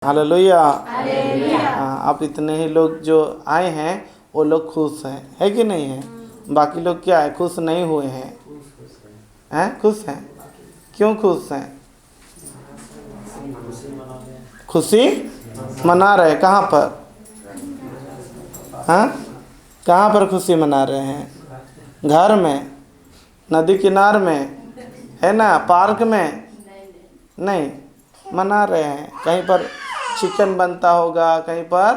Hallelujah. आप इतने ही लोग जो आए हैं वो लोग खुश हैं, है कि नहीं है? बाकी लोग क्या है, खुश नहीं हुए हैं? हैं खुश हैं? क्यों खुश हैं? खुशी मना रहे, कहाँ पर? हाँ, कहाँ पर खुशी मना रहे हैं? घर में, नदी किनार में, है ना, पार्क में? नहीं, मना रहे हैं। कहीं पर चिकन बनता होगा, कहीं पर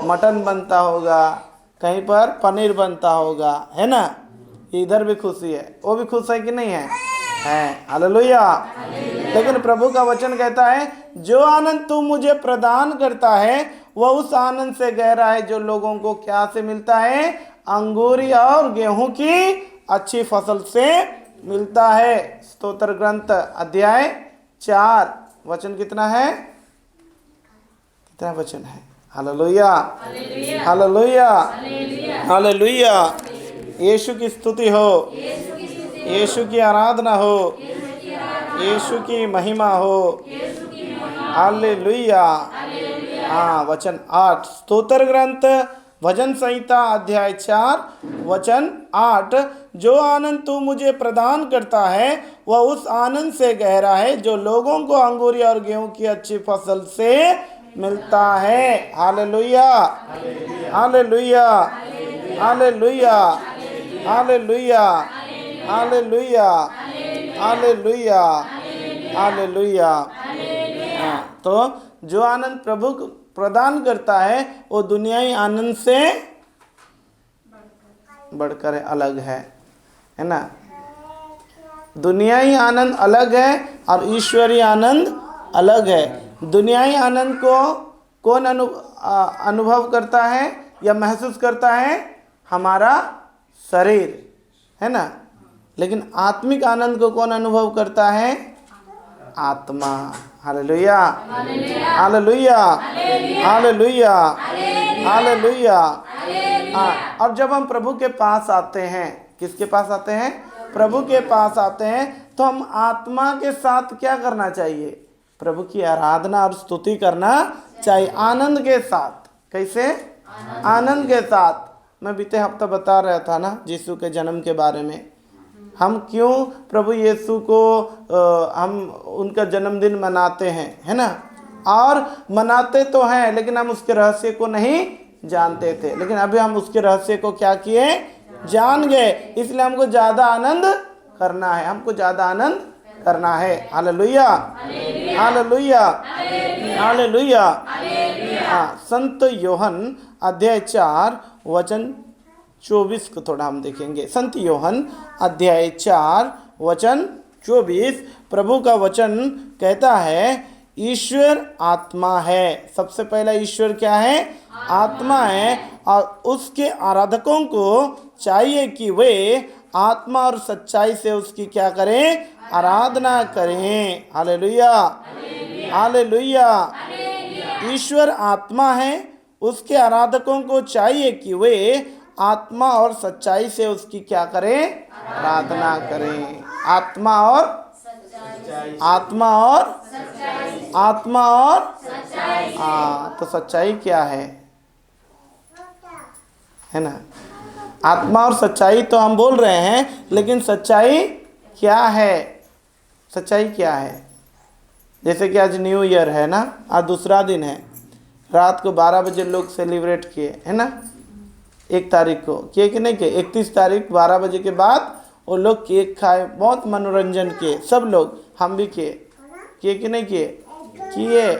मटन बनता होगा, कहीं पर पनीर बनता होगा, है ना? इधर भी खुशी है, वो भी खुश है कि नहीं है? हालेलुया। लेकिन प्रभु का वचन कहता है जो आनंद तू मुझे प्रदान करता है वह उस आनंद से गहरा है जो लोगों को क्या से मिलता है? अंगूर और गेहूं की अच्छी फसल से मिलता है। स्तोत्र ग्रंथ अध्याय 4 वचन कितना है? कितना वचन है? Hallelujah, hallelujah, hallelujah. यीशु की स्तुति हो, यीशु की आराधना हो, यीशु की महिमा हो। हालेलुया। हाँ, वचन 8 स्तोत्र ग्रंथ भजन संहिता अध्याय 4 वचन 8 जो आनंद तू मुझे प्रदान करता है वह उस आनंद से गहरा है जो लोगों को अंगूर और गेहूं की अच्छी फसल से मिलता है। Hallelujah, hallelujah, hallelujah, hallelujah, hallelujah, hallelujah, hallelujah. तो जो आनंद प्रभु प्रदान करता है वो दुनियाई आनंद से बढ़कर अलग है ना? दुनियाई आनंद अलग है और ईश्वरीय आनंद अलग है। दुनियाई आनंद को कौन अनुभव करता है या महसूस करता है? हमारा शरीर, है ना? लेकिन आत्मिक आनंद को कौन अनुभव करता है? आत्मा। Hallelujah, hallelujah, hallelujah, hallelujah. और जब हम प्रभु के पास आते हैं, किसके पास आते हैं? प्रभु के पास आते हैं, तो हम आत्मा के साथ क्या करना चाहिए? प्रभु की आराधना और स्तुति करना चाहिए, आनंद के साथ। कैसे? आनंद के साथ। मैं बीते हफ्ता बता रहा था ना यीशु के जन्म के बारे में। हम क्यों प्रभु यीशु को हम उनका जन्मदिन मनाते हैं, है ना? और मनाते तो हैं लेकिन हम उसके रहस्य को नहीं जानते थे। लेकिन अभी हम उसके रहस्य को क्या किए? जान गए। इसलिए हमको ज़्यादा आनंद करना है, हमको ज़्यादा आनंद करना है। Hallelujah, hallelujah, hallelujah. संत योहन अध्याय 4 वचन 24 को थोड़ा हम देखेंगे। संत योहन अध्याय 4 वचन 24 प्रभु का वचन कहता है ईश्वर आत्मा है। सबसे पहला ईश्वर क्या है? आत्मा है। और उसके आराधकों को चाहिए कि वे आत्मा और सच्चाई से उसकी क्या करें? आराधना करें। Hallelujah, hallelujah. ईश्वर आत्मा है, उसके आराधकों को चाहिए कि वे आत्मा और सच्चाई से उसकी क्या करें? आराधना करें। आत्मा और आत्मा और आत्मा और तो सच्चाई क्या है ना? आत्मा और सच्चाई तो हम बोल रहे हैं, लेकिन सच्चाई क्या है? सच्चाई क्या है? जैसे कि आज न्यू ईयर है ना, आज दूसरा दिन है। रात को 12 बजे लोग सेलिब्रेट किए, है ना? 1 तारीख को किए कि नहीं किए? 31 तारीख 12 बजे के बाद वो लोग केक खाए, बहुत मनोरंजन किए सब लोग। हम भी किए कि नहीं किए? किए।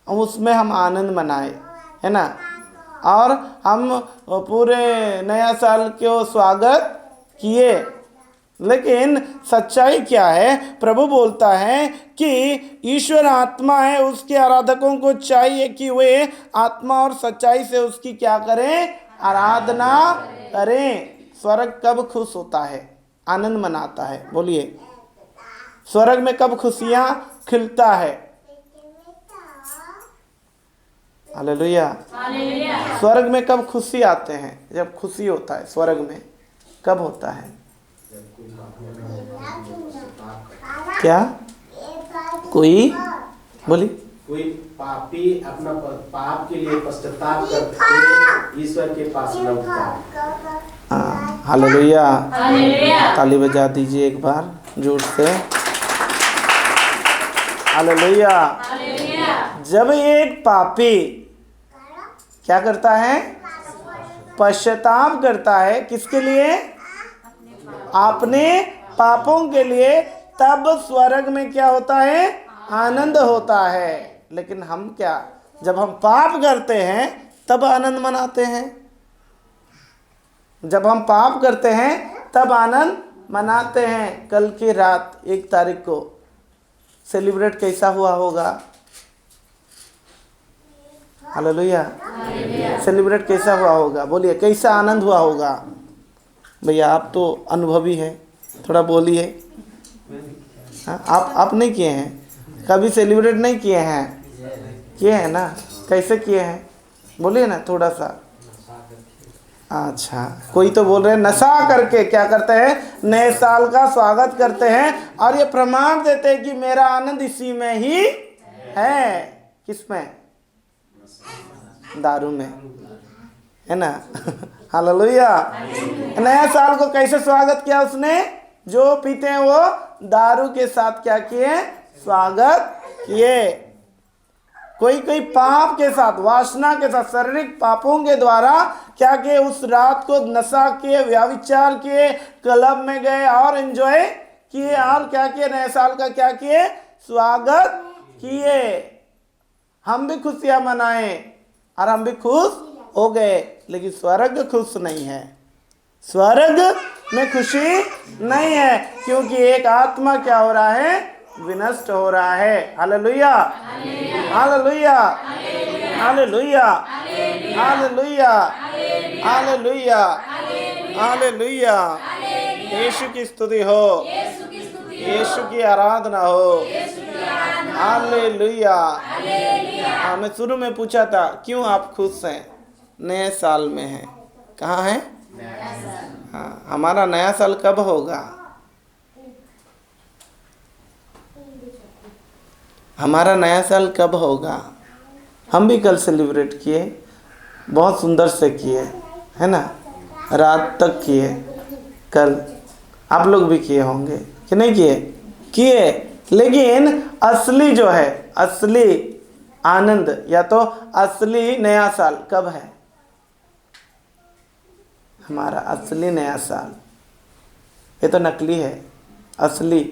उसमें हम आनंद मनाए, है ना? और हम पूरे नया साल के स्वागत किए। लेकिन सच्चाई क्या है? प्रभु बोलता है कि ईश्वर आत्मा है, उसके आराधकों को चाहिए कि वे आत्मा और सच्चाई से उसकी क्या करें? आराधना करें। स्वर्ग कब खुश होता है? आनंद मनाता है। बोलिए, स्वर्ग में कब खुशियां खिलता है? हालेलुया। स्वर्ग में कब खुशी आते हैं? जब खुशी होता है स्वर्ग में। कब होता है? क्या? कोई बोली कोई पापी अपना पाप के लिए पश्चाताप करके ईश्वर के पास लौटता है। हाँ, हालेलुया। ताली बजा दीजिए एक बार जोर से। हालेलुया। जब एक पापी क्या करता है, पश्चाताप करता है, किसके लिए, अपने पापों के लिए, तब स्वर्ग में क्या होता है, आनंद होता है। लेकिन हम क्या, जब हम पाप करते हैं तब आनंद मनाते हैं। जब हम पाप करते हैं तब आनंद मनाते हैं। कल की रात 1 तारीख को सेलिब्रेट कैसा हुआ होगा? हालेलुया। सेलिब्रेट कैसा हुआ होगा? बोलिए, कैसा आनंद हुआ होगा? भैया आप तो अनुभवी हैं, थोड़ा बोलिए। हाँ, आप नहीं किए हैं, कभी सेलिब्रेट नहीं किए हैं? किए हैं ना? कैसे किए हैं बोलिए ना थोड़ा सा। अच्छा, कोई तो बोल रहे हैं नशा करके क्या करते हैं, नए साल का स्वागत करते हैं और ये प्रमाण देते हैं कि मेरा आनंद इसी में ही है। किसमें? दारू में, है ना? हालेलुया। नया साल को कैसे स्वागत किया उसने? जो पीते हैं वो दारू के साथ क्या किए, स्वागत किए। कोई कोई पाप के साथ, वासना के साथ, शारीरिक पापों के द्वारा क्या किए, उस रात को नशा किए, व्याभिचार किए, क्लब में गए और एंजॉय किए और क्या किए, नए साल का क्या किए, स्वागत किए। हम भी खुशियां मनाए और हम भी खुश हो गए, लेकिन स्वर्ग खुश नहीं है। स्वर्ग में खुशी नहीं है, क्योंकि एक आत्मा क्या हो रहा है, विनष्ट हो रहा है। Hallelujah, hallelujah, hallelujah, hallelujah, hallelujah, hallelujah. Yeshu की स्तुति हो, यीशु की आराधना हो। हालेलुया। हाँ, मैं शुरू में पूछा था क्यों आप खुश हैं? नए साल में हैं। कहाँ हैं? हाँ, हमारा नया साल कब होगा? हमारा नया साल कब होगा? हम भी कल सेलिब्रेट किए, बहुत सुंदर से किए, है ना? रात तक किए। कल आप लोग भी किए होंगे कि नहीं किए? किए। लेकिन असली जो है, असली आनंद या तो असली नया साल कब है? हमारा असली नया साल, ये तो नकली है, असली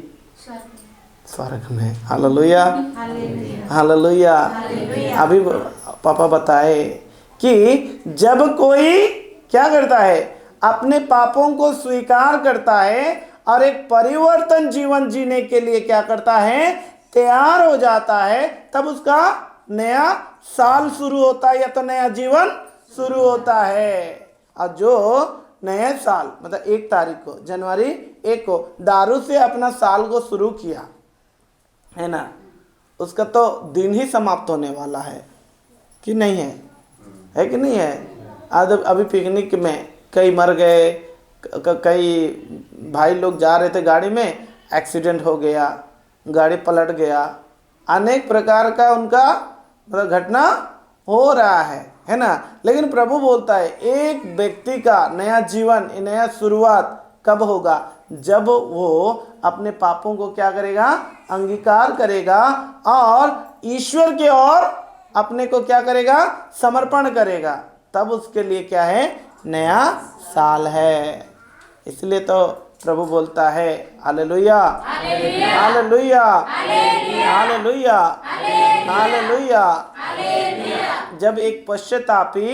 स्वर्ग में। Hallelujah, hallelujah. अभी पापा बताए कि जब कोई क्या करता है, अपने पापों को स्वीकार करता है और एक परिवर्तन जीवन जीने के लिए क्या करता है, तैयार हो जाता है, तब उसका नया साल शुरू होता है या तो नया जीवन शुरू होता है। और जो नए साल मतलब 1 तारीख को, जनवरी 1 को दारू से अपना साल को शुरू किया है ना, उसका तो दिन ही समाप्त होने वाला है कि नहीं है कि नहीं है? अभी पिकनिक में कई मर गए, कई भाई लोग जा रहे थे गाड़ी में, एक्सीडेंट हो गया, गाड़ी पलट गया, अनेक प्रकार का उनका मतलब घटना हो रहा है ना? लेकिन प्रभु बोलता है एक व्यक्ति का नया जीवन, नया शुरुआत कब होगा? जब वो अपने पापों को क्या करेगा, अंगीकार करेगा और ईश्वर के ओर अपने को क्या करेगा, समर्पण करेगा, तब उसके लिए क्या है, नया साल है। इसलिए तो प्रभु बोलता है हालेलुया, हालेलुया, हालेलुया, हालेलुया। जब एक पश्चातापी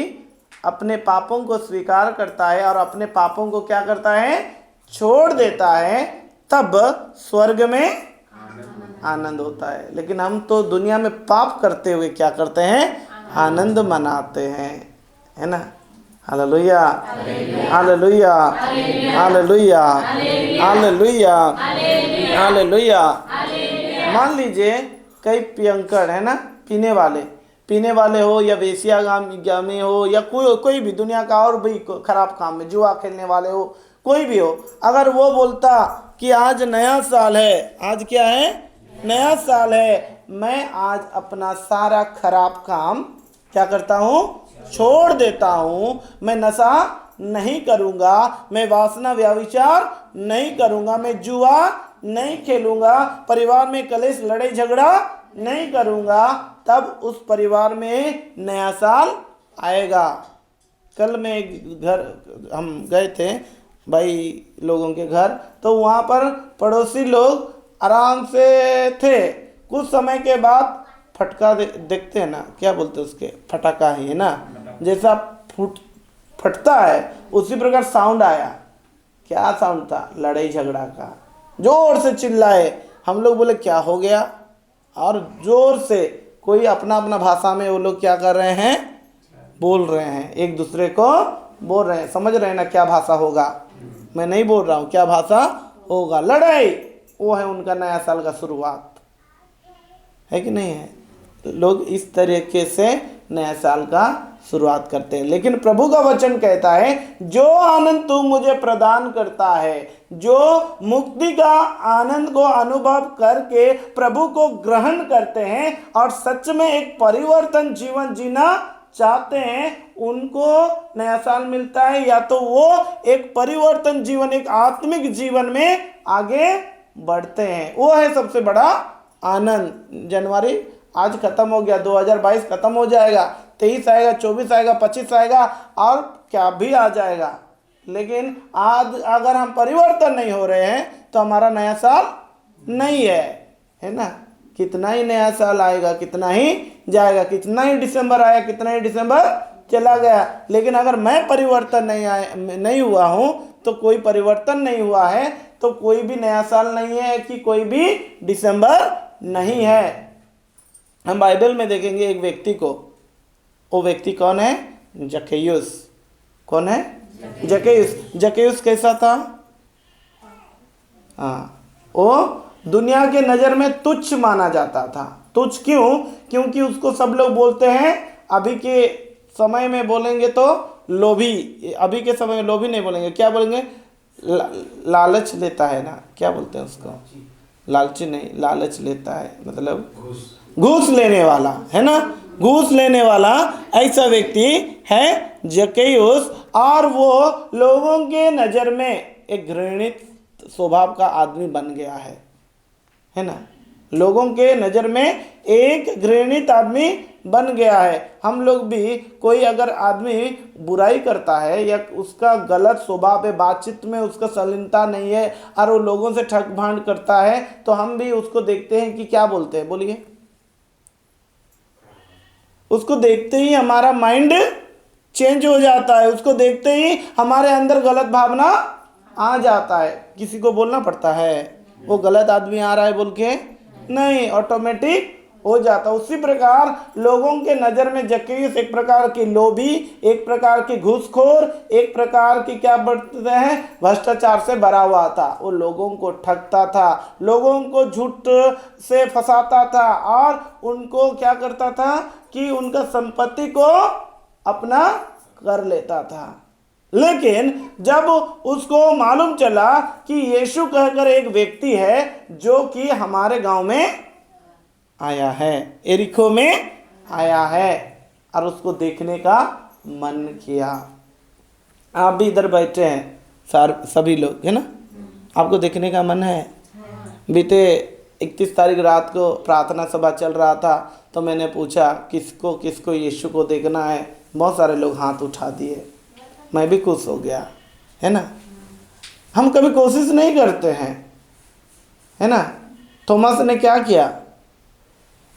अपने पापों को स्वीकार करता है और अपने पापों को क्या करता है, छोड़ देता है, तब स्वर्ग में आनंद होता है। लेकिन हम तो दुनिया में पाप करते हुए क्या करते हैं, आनंद मनाते हैं, है ना? Hallelujah, hallelujah, hallelujah, hallelujah, hallelujah. मान लीजिए कई पियंकड़ है ना, पीने वाले हो या वेश्यागामी हो या कोई भी दुनिया का और भी खराब काम में जुआ खेलने वाले हो, कोई भी हो, अगर वो बोलता कि आज नया साल है, आज क्या है, नया साल है, मैं आज अपना सारा खराब काम क्या करता हूँ, छोड़ देता हूँ। मैं नशा नहीं करूँगा, मैं वासना व्यभिचार नहीं करूँगा, मैं जुआ नहीं खेलूँगा, परिवार में कलेश लड़ाई झगड़ा नहीं करूँगा। तब उस परिवार में नया साल आएगा। कल मैं एक घर हम गए थे भाई लोगों के घर, तो वहाँ पर पड़ोसी लोग आराम से थे। कुछ समय के बाद फटका देखते हैं ना, क्या बोलते हैं उसके, फटाका ही है ना, जैसा फटता है उसी प्रकार साउंड आया। क्या साउंड था, लड़ाई झगड़ा का। जोर से चिल्लाए, हम लोग बोले क्या हो गया, और जोर से कोई अपना अपना भाषा में वो लोग क्या कर रहे हैं, बोल रहे हैं, एक दूसरे को बोल रहे हैं। समझ रहे हैं ना क्या भाषा होगा, मैं नहीं बोल रहा हूँ क्या भाषा होगा। लड़ाई, वो है उनका नया साल का शुरुआत, है कि नहीं है। लोग इस तरीके से नया साल का शुरुआत करते हैं। लेकिन प्रभु का वचन कहता है जो आनंद तू मुझे प्रदान करता है, जो मुक्ति का आनंद को अनुभव करके प्रभु को ग्रहण करते हैं और सच में एक परिवर्तन जीवन जीना चाहते हैं, उनको नया साल मिलता है। या तो वो एक परिवर्तन जीवन, एक आत्मिक जीवन में आगे बढ़ते हैं, वो है सबसे बड़ा आनंद। जनवरी आज खत्म हो गया, 2022 खत्म हो जाएगा, 23 आएगा, 24 आएगा, 25 आएगा और क्या भी आ जाएगा। लेकिन आज अगर हम परिवर्तन नहीं हो रहे हैं तो हमारा नया साल नहीं है ना। कितना ही नया साल आएगा, कितना ही जाएगा, कितना ही दिसंबर आया, कितना ही दिसंबर चला गया। लेकिन अगर मैं परिवर्तन नहीं हुआ हूँ तो कोई परिवर्तन नहीं हुआ है, तो कोई भी नया साल नहीं है कि कोई भी दिसंबर नहीं है। हम बाइबल में देखेंगे एक व्यक्ति को, वो व्यक्ति कौन है, जक्कैयुस। कौन है, जक्कैयुस। जक्कैयुस कैसा था, हाँ, वो दुनिया के नज़र में तुच्छ माना जाता था। तुच्छ क्यों, क्योंकि उसको सब लोग बोलते हैं, अभी के समय में बोलेंगे तो लोभी, अभी के समय में लोभी नहीं बोलेंगे, क्या बोलेंगे, लालच लेता है ना, क्या बोलते हैं उसको, लालची नहीं, लालच लेता है, मतलब घूस लेने वाला है ना, घूस लेने वाला ऐसा व्यक्ति है जक्कैयुस। और वो लोगों के नज़र में एक घृणित स्वभाव का आदमी बन गया है ना। लोगों के नज़र में एक घृणित आदमी बन गया है। हम लोग भी, कोई अगर आदमी बुराई करता है या उसका गलत स्वभाव है, बातचीत में उसका शालीनता नहीं है और वो लोगों से ठग भांड करता है, तो हम भी उसको देखते हैं कि क्या बोलते हैं, बोलिए, उसको देखते ही हमारा माइंड चेंज हो जाता है, उसको देखते ही हमारे अंदर गलत भावना आ जाता है। किसी को बोलना पड़ता है वो गलत आदमी आ रहा है बोल के, नहीं, ऑटोमेटिक हो जाता। उसी प्रकार लोगों के नज़र में जक्कैयुस एक प्रकार की लोभी, एक प्रकार की घूसखोर, एक प्रकार की क्या बढ़ते हैं, भ्रष्टाचार से भरा हुआ था। वो लोगों को ठगता था, लोगों को झूठ से फंसाता था और उनको क्या करता था कि उनका संपत्ति को अपना कर लेता था। लेकिन जब उसको मालूम चला कि यीशु कहकर एक व्यक्ति है जो कि हमारे गांव में आया है, एरिको में आया है, और उसको देखने का मन किया। आप भी इधर बैठे हैं सभी लोग, है ना, आपको देखने का मन है। बीते 31 तारीख रात को प्रार्थना सभा चल रहा था, तो मैंने पूछा किसको किसको यीशु को देखना है। बहुत सारे लोग हाथ उठा दिए, मैं भी खुश हो गया, है ना। हम कभी कोशिश नहीं करते हैं, है ना। थॉमस ने क्या किया,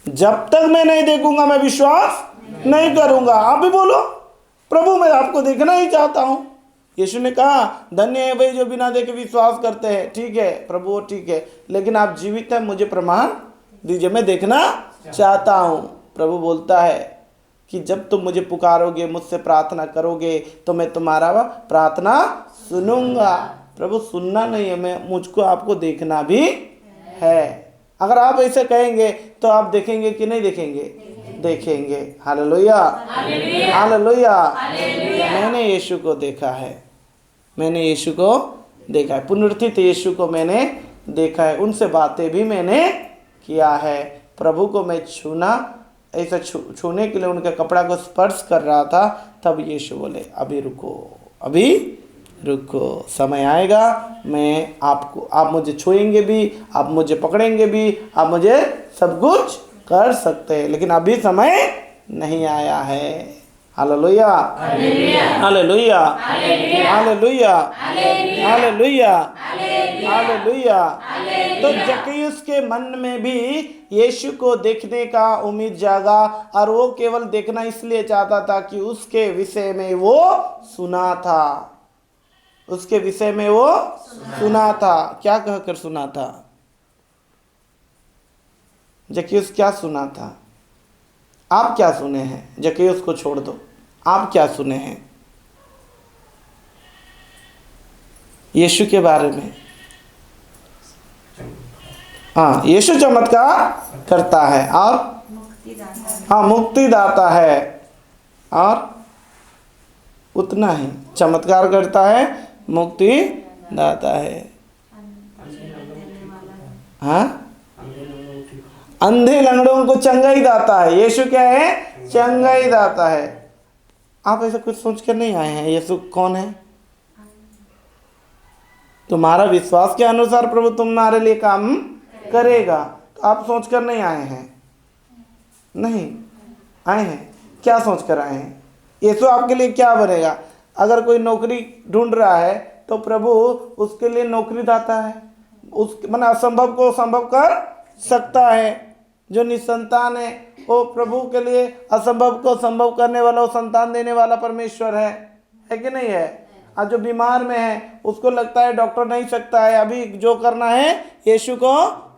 जब तक मैं नहीं देखूंगा मैं विश्वास नहीं करूंगा। आप भी बोलो, प्रभु मैं आपको देखना ही चाहता हूं। यीशु ने कहा धन्य है भाई जो बिना देखे विश्वास करते हैं। ठीक है प्रभु, ठीक है, लेकिन आप जीवित हैं, मुझे प्रमाण दीजिए, मैं देखना चाहता हूं। प्रभु बोलता है कि जब तुम मुझे पुकारोगे, मुझसे प्रार्थना करोगे, तो मैं तुम्हारा प्रार्थना सुनूंगा। प्रभु सुनना नहीं है, मैं मुझको आपको देखना भी है। अगर आप ऐसे कहेंगे तो आप देखेंगे कि नहीं देखेंगे, देखेंगे। Hallelujah, hallelujah. मैंने यीशु को देखा है, मैंने यीशु को देखा है, पुनरुत्थित यीशु को मैंने देखा है, उनसे बातें भी मैंने किया है। प्रभु को मैं छूना, ऐसा छूने के लिए उनके कपड़ा को स्पर्श कर रहा था, तब यीशु बोले अभी रुको, अभी रुको, समय आएगा मैं आपको, आप मुझे छुएंगे भी, आप मुझे पकड़ेंगे भी, आप मुझे सब कुछ कर सकते हैं, लेकिन अभी समय नहीं आया है। Hallelujah, hallelujah, hallelujah, hallelujah, hallelujah. तो जक्कैयुस के मन में भी यीशु को देखने का उम्मीद जागा, और वो केवल देखना इसलिए चाहता था कि उसके विषय में वो सुना था, उसके विषय में वो सुना था। क्या कहकर सुना था? जक्कैयुस क्या सुना था? आप क्या सुने हैं? जक्कैयुस को छोड़ दो, आप क्या सुने हैं यीशु के बारे में? हाँ, यीशु चमत्कार करता है और हाँ मुक्ति दाता है, और उतना ही चमत्कार करता है, मुक्ति दाता है। हाँ, अंधे लंगड़ों को चंगाई दाता है। यीशु क्या है? चंगाई दाता है। आप ऐसा कुछ सोच कर नहीं आए हैं यीशु कौन है? तुम्हारा विश्वास के अनुसार प्रभु तुम्हारे लिए काम करेगा, तो आप सोच कर नहीं आए हैं, नहीं आए हैं। क्या सोच कर आए हैं? यीशु आपके लिए क्या बनेगा? अगर कोई नौकरी ढूंढ रहा है तो प्रभु उसके लिए नौकरी दाता है, उस माने असंभव को संभव कर सकता है। जो निसंतान है वो प्रभु के लिए असंभव को संभव करने वाला, वो संतान देने वाला परमेश्वर है कि नहीं है? और जो बीमार में है उसको लगता है डॉक्टर नहीं सकता है, अभी जो करना है यीशु को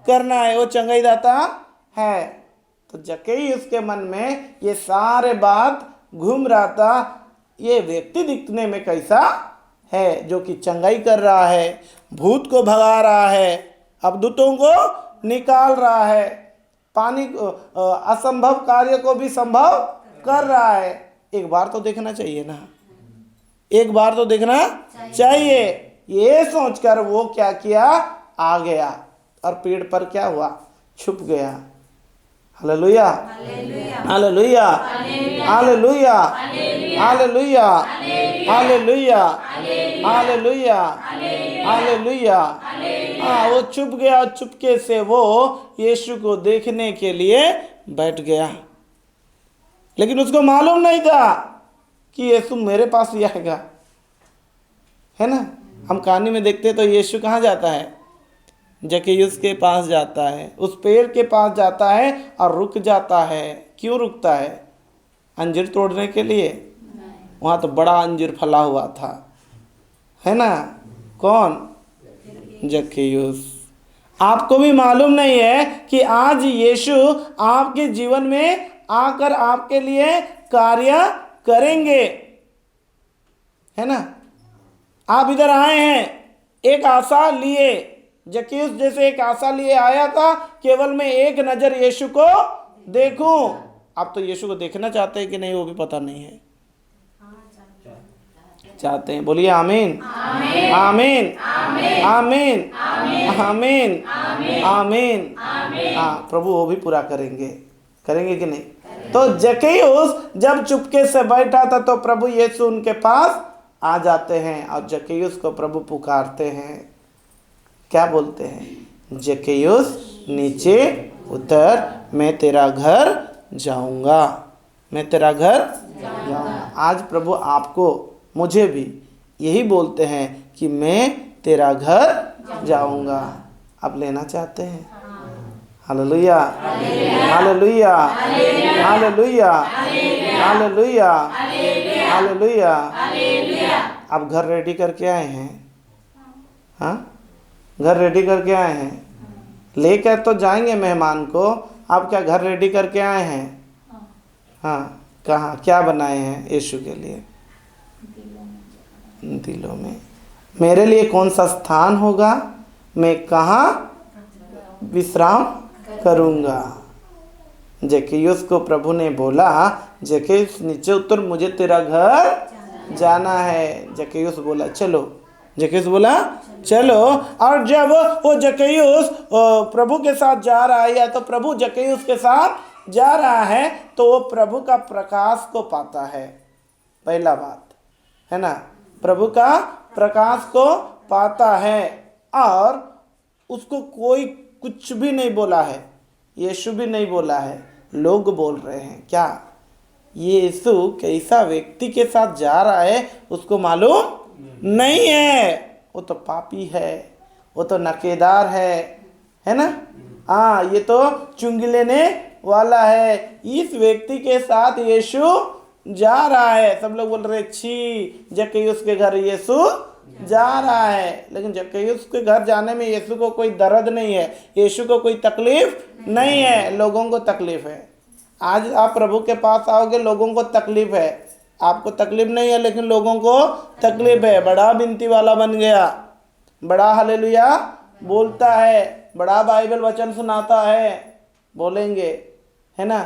करना है, वो चंगाई दाता है। तो जक्कैयुस के मन में ये सारे बात घूम रहा था, ये व्यक्ति दिखने में कैसा है जो कि चंगाई कर रहा है, भूत को भगा रहा है, अबदूतों को निकाल रहा है, पानी असंभव कार्य को भी संभव कर रहा है। एक बार तो देखना चाहिए ना, एक बार तो देखना चाहिए। ये सोचकर वो क्या किया? आ गया और पेड़ पर क्या हुआ? छुप गया। Hallelujah, hallelujah, hallelujah, hallelujah, hallelujah, hallelujah, hallelujah. हाँ, वो छुप गया, चुपके से वो यीशु को देखने के लिए बैठ गया, लेकिन उसको मालूम नहीं था कि यीशु मेरे पास ही आएगा, है ना? हम कहानी में देखते तो यीशु कहाँ जाता है? जक्कैयुस के पास जाता है, उस पेड़ के पास जाता है और रुक जाता है। क्यों रुकता है? अंजीर तोड़ने के लिए? वहाँ तो बड़ा अंजीर फला हुआ था, है ना? कौन? जक्कैयुस। आपको भी मालूम नहीं है कि आज यीशु आपके जीवन में आकर आपके लिए कार्य करेंगे, है ना? आप इधर आए हैं एक आशा लिए, जक्कैयुस जैसे एक आशा लिए आया था, केवल मैं एक नज़र यीशु को देखूं। आप तो यीशु को देखना चाहते हैं कि नहीं वो भी पता नहीं है। चाहते हैं? बोलिए आमीन, आमीन, आमीन, आमीन, आमीन, आमीन। हाँ, प्रभु वो भी पूरा करेंगे, करेंगे कि नहीं? तो जक्कैयुस जब चुपके से बैठा था तो प्रभु यीशु उनके पास आ जाते हैं और जक्कैयुस को प्रभु पुकारते हैं। क्या बोलते हैं? जक्कैयुस नीचे उतर, मैं तेरा घर जाऊंगा, मैं तेरा घर जाऊंगा। आज प्रभु आपको, मुझे भी यही बोलते हैं कि मैं तेरा घर जाऊंगा। आप लेना चाहते हैं? Hallelujah, hallelujah, hallelujah, hallelujah, hallelujah. आप घर रेडी करके आए हैं? हाँ, घर रेडी करके आए हैं? लेकर तो जाएंगे मेहमान को, आप क्या घर रेडी करके आए हैं? हाँ, कहाँ क्या बनाए हैं यीशु के लिए? दिलों में। मेरे लिए कौन सा स्थान होगा? मैं कहाँ विश्राम करूँगा? जक्कैयुस को प्रभु ने बोला, जक्कैयुस नीचे उतर, मुझे तेरा घर जाना है। जक्कैयुस बोला चलो जक्कैयुस बोला चलो। और जब वो जक्कैयुस प्रभु के साथ जा रहा है, या तो प्रभु जक्कैयुस के साथ जा रहा है, तो वो प्रभु का प्रकाश को पाता है। पहला बात है ना, प्रभु का प्रकाश को पाता है। और उसको कोई कुछ भी नहीं बोला है, यीशु भी नहीं बोला है, लोग बोल रहे हैं। क्या ये यीशु कैसा व्यक्ति के साथ जा रहा है उसको मालूम नहीं है। वो तो पापी है, वो तो नकेदार है ना। हाँ, ये तो चुंगी लेने वाला है। इस व्यक्ति के साथ यीशु जा रहा है। सब लोग बोल रहे छी, जक्कैयुस के घर यीशु जा रहा है। लेकिन जक्कैयुस के घर जाने में यीशु को कोई दर्द नहीं है, यीशु को कोई तकलीफ नहीं है, लोगों को तकलीफ है। आज आप प्रभु के पास आओगे, लोगों को तकलीफ है, आपको तकलीफ नहीं है लेकिन लोगों को तकलीफ है। बड़ा बिनती वाला बन गया, बड़ा हालेलुया बोलता है, बड़ा बाइबल वचन सुनाता है, बोलेंगे है ना।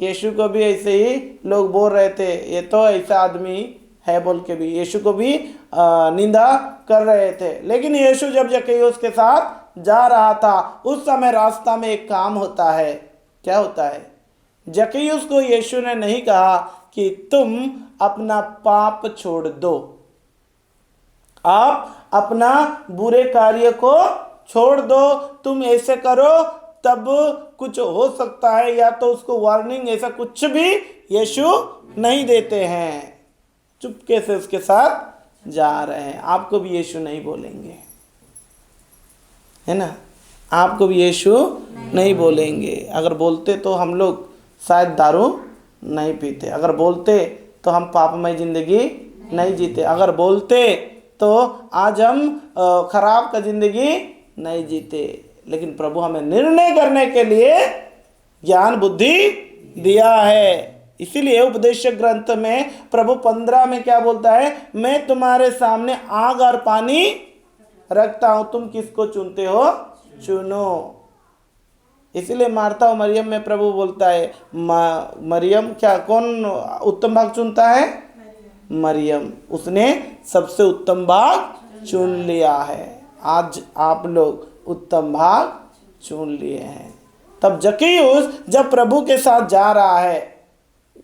यीशु को भी ऐसे ही लोग बोल रहे थे, ये तो ऐसा आदमी है बोल के भी यीशु को भी निंदा कर रहे थे। लेकिन यीशु जब जक्कैयुस के साथ जा रहा था, उस समय रास्ता में एक काम होता है। क्या होता है? जक्कैयुस को यीशु ने नहीं कहा कि तुम अपना पाप छोड़ दो, आप अपना बुरे कार्य को छोड़ दो, तुम ऐसे करो तब कुछ हो सकता है, या तो उसको वार्निंग ऐसा कुछ भी यीशु नहीं देते हैं। चुपके से उसके साथ जा रहे हैं। आपको भी यीशु नहीं बोलेंगे, है ना, आपको भी यीशु नहीं बोलेंगे। अगर बोलते तो हम लोग शायद दारू नहीं पीते, अगर बोलते तो हम पापमय जिंदगी नहीं जीते, अगर बोलते तो आज हम खराब का जिंदगी नहीं जीते। लेकिन प्रभु हमें निर्णय करने के लिए ज्ञान बुद्धि दिया है। इसीलिए उपदेशक ग्रंथ में प्रभु 15 में क्या बोलता है? मैं तुम्हारे सामने आग और पानी रखता हूं, तुम किसको चुनते हो? चुनो। इसीलिए मार्था और मरियम में प्रभु बोलता है, मरियम क्या, कौन उत्तम भाग चुनता है? मरियम, उसने सबसे उत्तम भाग चुन लिया है। आज आप लोग उत्तम भाग चुन लिए हैं। तब जक्कैयुस जब प्रभु के साथ जा रहा है,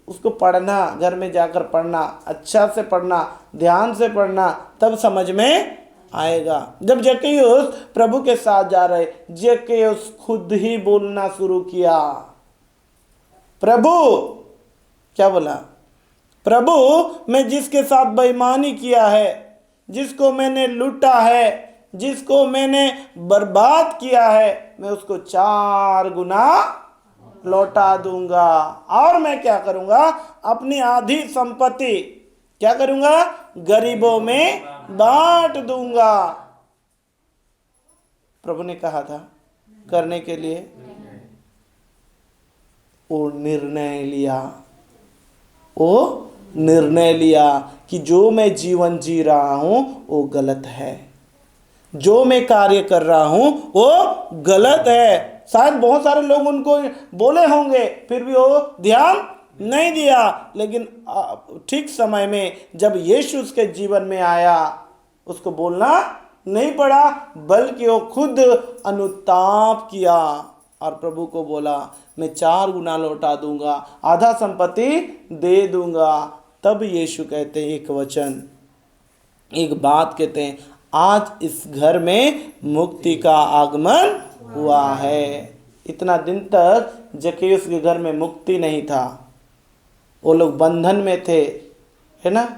उसको पढ़ना, घर में जाकर पढ़ना, अच्छा से पढ़ना, ध्यान से पढ़ना, तब समझ में आएगा। जब जक्कैयुस प्रभु के साथ जा रहे, जक्कैयुस खुद ही बोलना शुरू किया। प्रभु क्या बोला? प्रभु, मैं जिसके साथ बेईमानी किया है, जिसको मैंने लूटा है, जिसको मैंने बर्बाद किया है, मैं उसको 4 गुना लौटा दूंगा। और मैं क्या करूंगा? अपनी आधी संपत्ति क्या करूंगा? गरीबों में बांट दूंगा। प्रभु ने कहा था करने के लिए, वो निर्णय लिया कि जो मैं जीवन जी रहा हूं वो गलत है, जो मैं कार्य कर रहा हूं वो गलत है। शायद बहुत सारे लोग उनको बोले होंगे, फिर भी वो ध्यान नहीं दिया। लेकिन ठीक समय में जब यीशु उसके जीवन में आया, उसको बोलना नहीं पड़ा, बल्कि वो खुद अनुताप किया और प्रभु को बोला, मैं 4 गुना लौटा दूंगा, आधा संपत्ति दे दूंगा। तब यीशु कहते हैं एक वचन, एक बात कहते हैं, आज इस घर में मुक्ति का आगमन हुआ है। इतना दिन तक जक्कैयुस के घर में मुक्ति नहीं था, वो लोग बंधन में थे, है ना।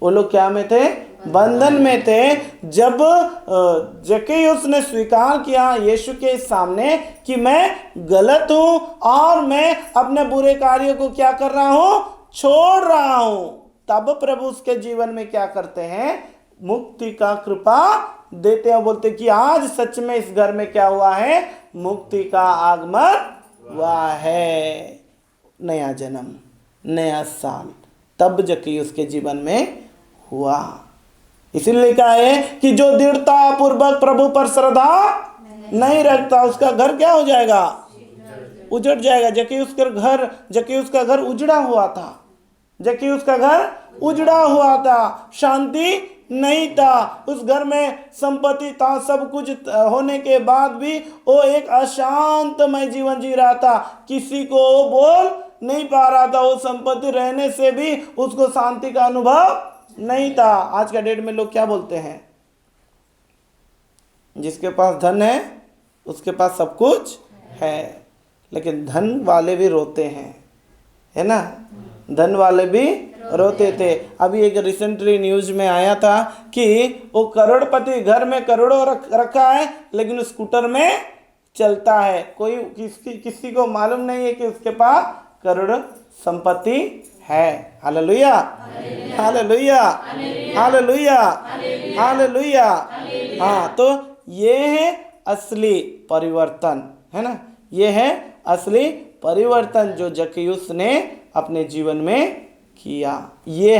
वो लोग क्या में थे? बंधन में थे। जब जक्कैयुस ने स्वीकार किया यीशु के सामने कि मैं गलत हूं और मैं अपने बुरे कार्यों को क्या कर रहा हूं? छोड़ रहा हूं, तब प्रभु उसके जीवन में क्या करते हैं? मुक्ति का कृपा देते हैं। बोलते कि आज सच में इस घर में क्या हुआ है? मुक्ति का आगमन हुआ है, नया जन्म, नया साल। तब जक्कैयुस के जीवन में हुआ। इसीलिए लिखा है कि जो दृढ़ता पूर्वक प्रभु पर श्रद्धा नहीं रखता, उसका घर क्या हो जाएगा? उजड़ जाएगा। जक्कैयुस का घर उजड़ा हुआ था, जक्कैयुस का घर उजड़ा हुआ था, शांति नहीं था। उस घर में संपत्ति था, सब कुछ होने के बाद भी वो एक अशांतमय जीवन जी रहा था। किसी को वो बोल नहीं पा रहा था। वो संपत्ति रहने से भी उसको शांति का अनुभव नहीं था। आज का डेट में लोग क्या बोलते हैं? जिसके पास धन है उसके पास सब कुछ है, लेकिन धन वाले भी रोते हैं, है ना? धन वाले भी रोते थे। अभी एक रिसेंटली न्यूज में आया था कि वो करोड़पति, घर में करोड़ों रखा है लेकिन स्कूटर में चलता है। कोई किसी को मालूम नहीं है कि उसके पास करोड़ संपत्ति है। Hallelujah, hallelujah, hallelujah, hallelujah. हाँ, तो ये है असली परिवर्तन, है ना? ये है असली परिवर्तन जो जक्कैयुस ने अपने जीवन में किया। ये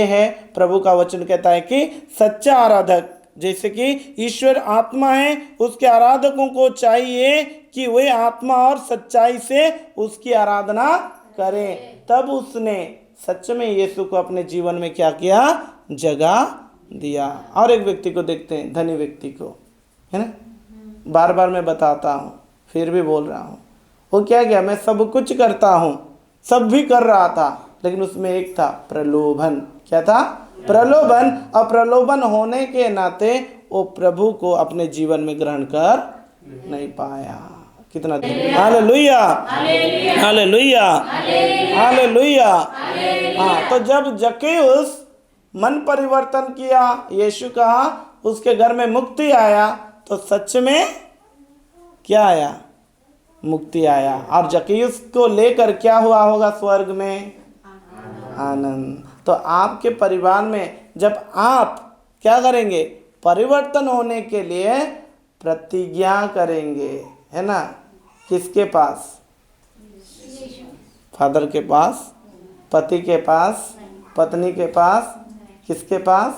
है प्रभु का वचन कहता है कि सच्चा आराधक, जैसे कि ईश्वर आत्मा है, उसके आराधकों को चाहिए कि वे आत्मा और सच्चाई से उसकी आराधना करें। तब उसने सच में यीशु को अपने जीवन में क्या किया? जगह दिया। और एक व्यक्ति को देखते हैं, धनी व्यक्ति को, है ना? बार बार मैं बताता हूँ, फिर भी बोल रहा हूँ। वो क्या किया? मैं सब कुछ करता हूँ, सब भी कर रहा था, लेकिन उसमें एक था प्रलोभन। क्या था? प्रलोभन। और प्रलोभन होने के नाते वो प्रभु को अपने जीवन में ग्रहण कर नहीं पाया। कितना हालेलुया, हालेलुया, हालेलुया। हाँ, तो जब जक्कैयुस मन परिवर्तन किया, यीशु कहा, उसके घर में मुक्ति आया, तो सच में क्या आया? मुक्ति आया। और जक्कैयुस को लेकर क्या हुआ होगा स्वर्ग में? आनंद। तो आपके परिवार में जब आप क्या करेंगे? परिवर्तन होने के लिए प्रतिज्ञा करेंगे, है ना? किसके पास? फादर के पास, पति के पास, पत्नी के पास, किसके पास?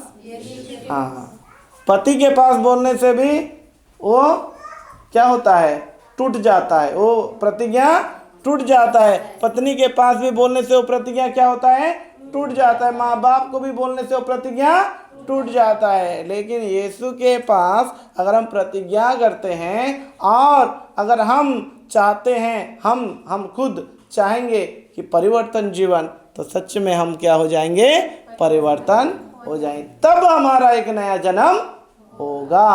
हाँ, पति के पास बोलने से भी वो क्या होता है? टूट जाता है, वो प्रतिज्ञा टूट जाता है। पत्नी के पास भी बोलने से वो प्रतिज्ञा क्या होता है? टूट जाता है। माँ बाप को भी बोलने से वो प्रतिज्ञा टूट जाता है। लेकिन यीशु के पास अगर हम प्रतिज्ञा करते हैं और अगर हम चाहते हैं, हम खुद चाहेंगे कि परिवर्तन जीवन, तो सच में हम क्या हो जाएंगे? परिवर्तन हो जाएंगे। तब हमारा एक नया जन्म होगा।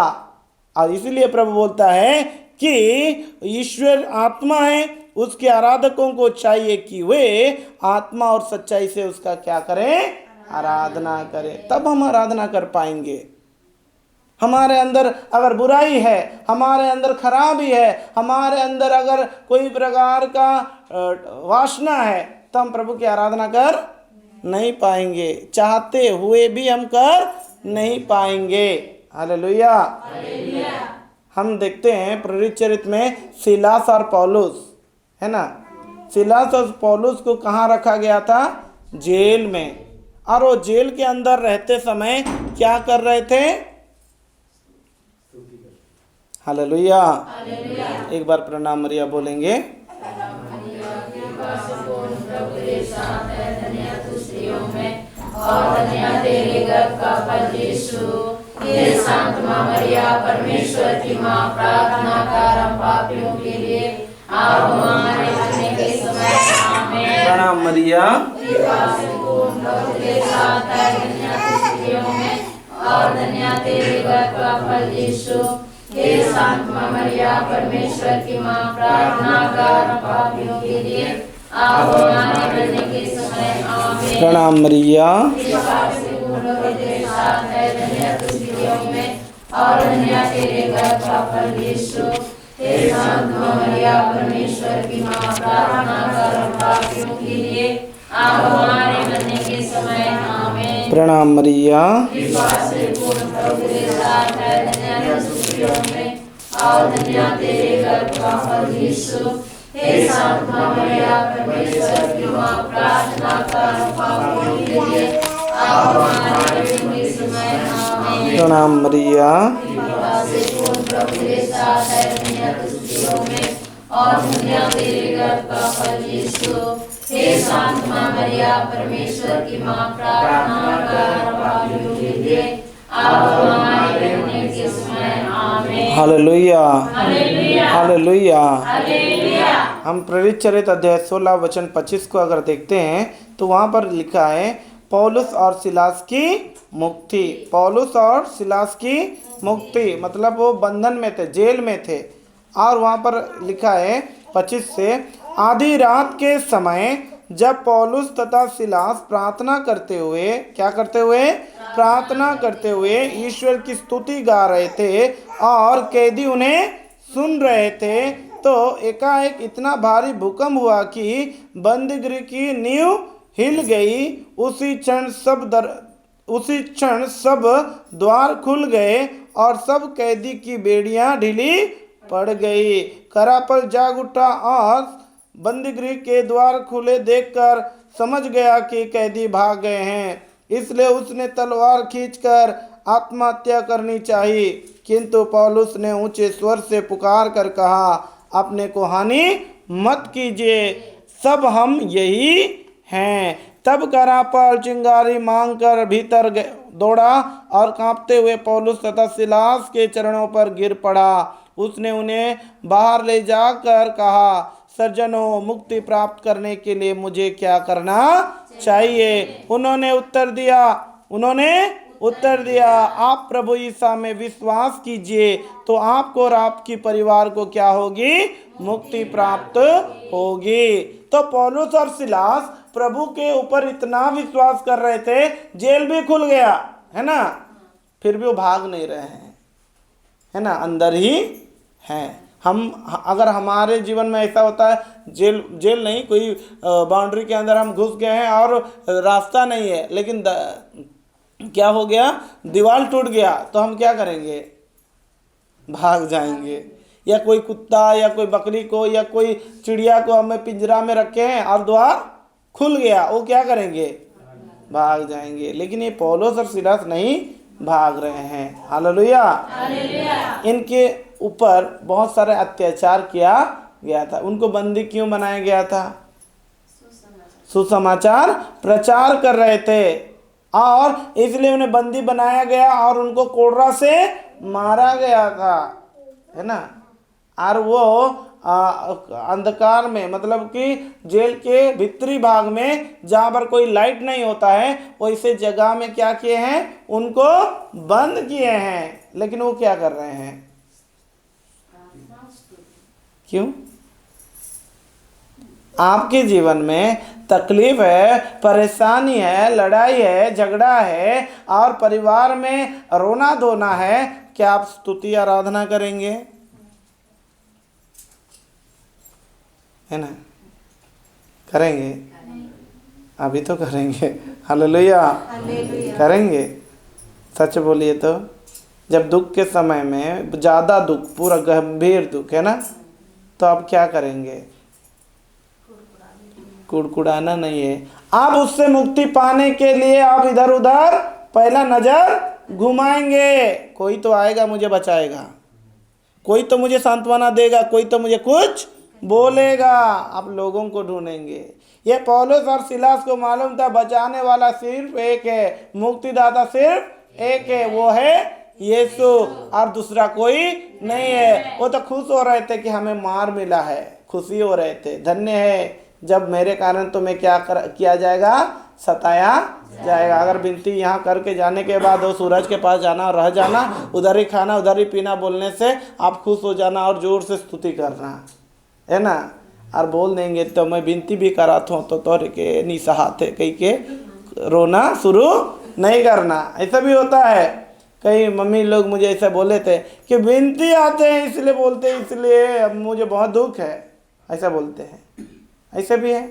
और इसीलिए प्रभु बोलता है कि ईश्वर आत्मा है, उसके आराधकों को चाहिए कि वे आत्मा और सच्चाई से उसका क्या करें? आराधना करें। तब हम आराधना कर पाएंगे। हमारे अंदर अगर बुराई है, हमारे अंदर खराबी है, हमारे अंदर अगर कोई प्रकार का वासना है, तो हम प्रभु की आराधना कर नहीं पाएंगे। चाहते हुए भी हम कर नहीं पाएंगे। हालेलुया। हम देखते हैं प्रेरित चरित्र में सीलास और पौलुस, है ना? सीलास और पौलुस को कहाँ रखा गया था? जेल में। और वो जेल के अंदर रहते समय क्या कर रहे थे? हालेलुया। एक बार प्रणाम मरिया बोलेंगे। और धन्य तेरे गर्भ का फल यीशु। हे शांत माँ मरिया, परमेश्वर की माँ, प्रार्थना कर हम पापियों के लिए, अब हमारे मरने के समय आमीन। प्रणाम मरिया। कृपा से पूर्ण प्रभु तेरे साथ है, धन्य तू स्त्रियों में और धन्य तेरे गर्भ का फल यीशु। हे शांत माँ मरिया, परमेश्वर की माँ, प्रार्थना कर हम पापियों के लिए, अब हमारे मरने के समय आमीन। प्रणाम मरिया। कृपा से पूर्ण प्रभु तेरे साथ है, धन्य तू स्त्रियों में और धन्य तेरे गर्भ का फल यीशु। हे शांत माँ मरिया, परमेश्वर की माँ, प्रार्थना कर हम पापियों के लिए, अब हमारे मरने के समय आमीन। प्रणाम मरिया। कृपा से पूर्ण प्रभु तेरे साथ है, धन्य तू स्त्रियों में और धन्य तेरे गर्भ का फल यीशु। हे शांत माँ मरिया, परमेश्वर की माँ, प्रार्थना कर हम पापियों के लिए, अब हमारे मरने के समय आमीन। प्रणाम मरिया। कृपा से पूर्ण प्रभु तेरे साथ है, धन्य तू स्त्रियों में और धन्य तेरे गर्भ का फल यीशु। हे शांत मां मरिया परमेश्वर की मां प्रार्थना कर पापियों के लिए अब हमारे होने के समय आमीन। Hallelujah hallelujah hallelujah. हालेलुया। हम प्रेरित चरित अध्याय 16 वचन 25 को अगर देखते हैं तो वहाँ पर लिखा है पौलुस और सिलास की मुक्ति। पौलुस और सिलास की मुक्ति मतलब वो बंधन में थे, जेल में थे। और वहाँ पर लिखा है 25 से, आधी रात के समय जब पौलुस तथा सिलास प्रार्थना करते हुए, क्या करते हुए, प्रार्थना करते हुए ईश्वर की स्तुति गा रहे थे और कैदी उन्हें सुन रहे थे, तो एकाएक इतना भारी भूकंप हुआ कि बंदीगृह की नींव हिल गई। उसी क्षण सब द्वार खुल गए और सब कैदी की बेड़ियां ढीली पड़ गई। करापल जाग उठा और बंदीगृह के द्वार खुले देखकर समझ गया कि कैदी भाग गए हैं, इसलिए उसने तलवार खींचकर आत्महत्या करनी चाहिए। किंतु पौलुस ने ऊंचे स्वर से पुकार कर कहा, अपने को हानि मत कीजिए, सब हम यही हैं। तब करापल चिंगारी मांगकर भीतर दौड़ा और कांपते हुए पौलुस तथा सिलास के चरणों पर गिर पड़ा। उसने उन्हें बाहर ले जाकर कहा, सज्जनों, मुक्ति प्राप्त करने के लिए मुझे क्या करना चाहिए? उन्होंने उत्तर दिया, आप प्रभु ईसा में विश्वास कीजिए तो आपको और आपकी परिवार को क्या होगी? मुक्ति प्राप्त होगी। तो पौलुस और सिलास प्रभु के ऊपर इतना विश्वास कर रहे थे, जेल भी खुल गया है ना, फिर भी वो भाग नहीं रहे हैं, है ना, अंदर ही हैं। अगर हमारे जीवन में ऐसा होता है, जेल नहीं, कोई बाउंड्री के अंदर हम घुस गए हैं और रास्ता नहीं है, लेकिन क्या हो गया, दीवार टूट गया, तो हम क्या करेंगे? भाग जाएंगे। या कोई कुत्ता या कोई बकरी को या कोई चिड़िया को हमें पिंजरा में रखे हैं और द्वार खुल गया, वो क्या करेंगे? भाग जाएंगे। लेकिन ये पौलुस और सिलास नहीं भाग रहे हैं। हालेलुया। इनके ऊपर बहुत सारे अत्याचार किया गया था। उनको बंदी क्यों बनाया गया था? सुसमाचार प्रचार कर रहे थे और इसलिए उन्हें बंदी बनाया गया और उनको कोड़रा से मारा गया था, है ना। और वो अंधकार में, मतलब कि जेल के भीतरी भाग में जहाँ पर कोई लाइट नहीं होता है, वैसे जगह में क्या किए हैं? उनको बंद किए हैं। लेकिन वो क्या कर रहे हैं? क्यों? आपके जीवन में तकलीफ है, परेशानी है, लड़ाई है, झगड़ा है और परिवार में रोना धोना है, क्या आप स्तुति आराधना करेंगे? है ना, करेंगे? अभी तो करेंगे। हालेलुया। करेंगे। सच बोलिए तो जब दुख के समय में ज़्यादा दुख, पूरा गंभीर दुख है ना, तो आप क्या करेंगे? कुड़कुड़ाना नहीं है। आप उससे मुक्ति पाने के लिए आप इधर उधर पहला नजर घुमाएंगे। कोई तो आएगा मुझे बचाएगा, कोई तो मुझे सांत्वना देगा, कोई तो मुझे कुछ बोलेगा। आप लोगों को ढूंढेंगे। ये पौलुस और सिलास को मालूम था बचाने वाला सिर्फ एक है, मुक्तिदाता सिर्फ एक है, वो है यीशु, और दूसरा कोई नहीं है। वो तो खुश हो रहे थे कि हमें मार मिला है, खुशी हो रहे थे, धन्य है जब मेरे कारण तुम्हें किया जाएगा, सताया जाएगा। अगर विनती यहाँ करके जाने के बाद वो सूरज के पास जाना और रह जाना, उधर ही खाना उधर ही पीना बोलने से आप खुश हो जाना और जोर से स्तुति करना, है ना। और बोल देंगे तो मैं विनती भी करा था तो तोरे के निसहाते कहीं के रोना शुरू नहीं करना। ऐसा भी होता है। कई मम्मी लोग मुझे ऐसा बोले थे कि विनती आते हैं इसलिए बोलते हैं, इसलिए मुझे बहुत दुख है, ऐसा बोलते हैं। ऐसा भी है,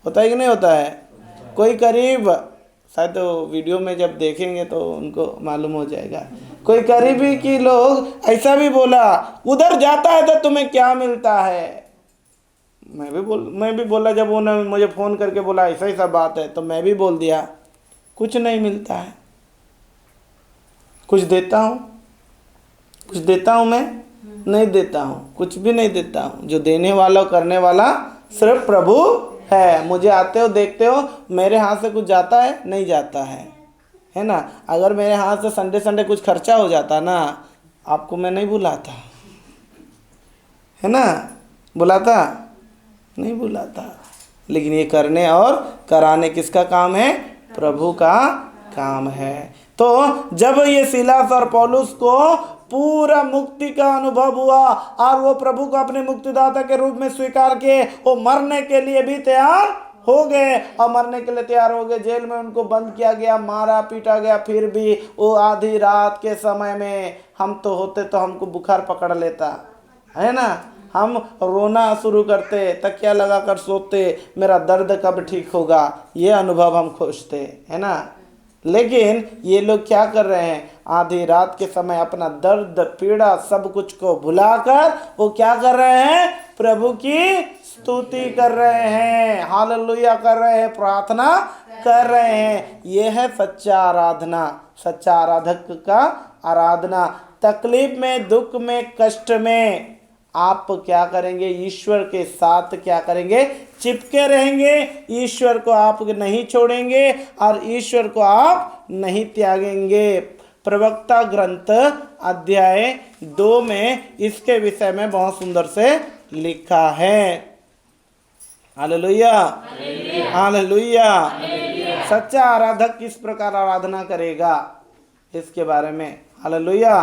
होता है कि नहीं होता है? कोई करीब, शायद तो वीडियो में जब देखेंगे तो उनको मालूम हो जाएगा, कोई करीबी की लोग ऐसा भी बोला, उधर जाता है तो तुम्हें क्या मिलता है। मैं भी बोला, जब उन्होंने मुझे फ़ोन करके बोला ऐसा ही सब बात है, तो मैं भी बोल दिया कुछ नहीं मिलता है। कुछ देता हूँ मैं नहीं देता हूँ, कुछ भी नहीं देता हूँ। जो देने वाला करने वाला सिर्फ प्रभु है। मुझे आते हो, देखते हो, मेरे हाथ से कुछ जाता है? नहीं जाता है ना। अगर मेरे हाथ से संडे संडे कुछ खर्चा हो जाता ना, आपको मैं नहीं बुलाता, है ना। बुलाता? नहीं बुलाता। लेकिन ये करने और कराने किसका काम है? प्रभु का काम है। तो जब ये सिलास और पौलुस को पूरा मुक्ति का अनुभव हुआ और वो प्रभु को अपने मुक्तिदाता के रूप में स्वीकार किए, वो मरने के लिए भी तैयार हो गए। और मरने के लिए तैयार हो गए। जेल में उनको बंद किया गया, मारा पीटा गया। फिर भी वो आधी रात के समय में, हम तो होते तो हमको बुखार पकड़ लेता, है ना। हम रोना शुरू करते, तकिया लगा कर सोते, मेरा दर्द कब ठीक होगा, ये अनुभव हम खोजते, है ना। लेकिन ये लोग क्या कर रहे हैं? आधी रात के समय अपना दर्द पीड़ा सब कुछ को भुलाकर वो क्या कर रहे हैं? प्रभु की स्तुति कर रहे हैं, हालेलुया कर रहे हैं, प्रार्थना कर रहे हैं। ये है सच्चा आराधना, सच्चा आराधक का आराधना। तकलीफ में, दुख में, कष्ट में आप क्या करेंगे? ईश्वर के साथ क्या करेंगे? चिपके रहेंगे। ईश्वर को आप नहीं छोड़ेंगे और ईश्वर को आप नहीं त्यागेंगे। प्रवक्ता ग्रंथ अध्याय 2 में इसके विषय में बहुत सुंदर से लिखा है। Hallelujah, hallelujah. सच्चा आराधक किस प्रकार आराधना करेगा, इसके बारे में। हालेलुया।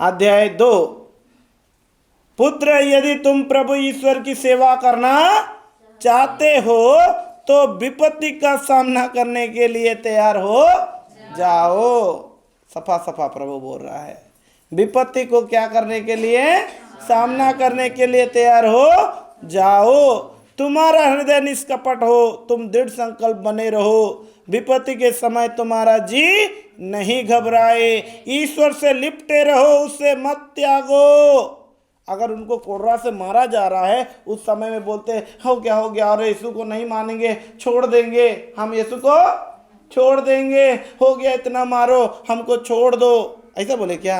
अध्याय 2। पुत्र, यदि तुम प्रभु ईश्वर की सेवा करना चाहते हो तो विपत्ति का सामना करने के लिए तैयार हो जाओ। सफा सफा प्रभु बोल रहा है। विपत्ति को क्या करने के लिए? सामना करने के लिए तैयार हो जाओ। तुम्हारा हृदय निष्कपट हो, तुम दृढ़ संकल्प बने रहो। विपत्ति के समय तुम्हारा जी नहीं घबराए। ईश्वर से लिपटे रहो, उससे मत त्यागो। अगर उनको कोर्रा से मारा जा रहा है, उस समय में बोलते हो गया, और यीशु को नहीं मानेंगे, छोड़ देंगे, हम यीशु को छोड़ देंगे, हो गया इतना मारो, हमको छोड़ दो, ऐसा बोले क्या?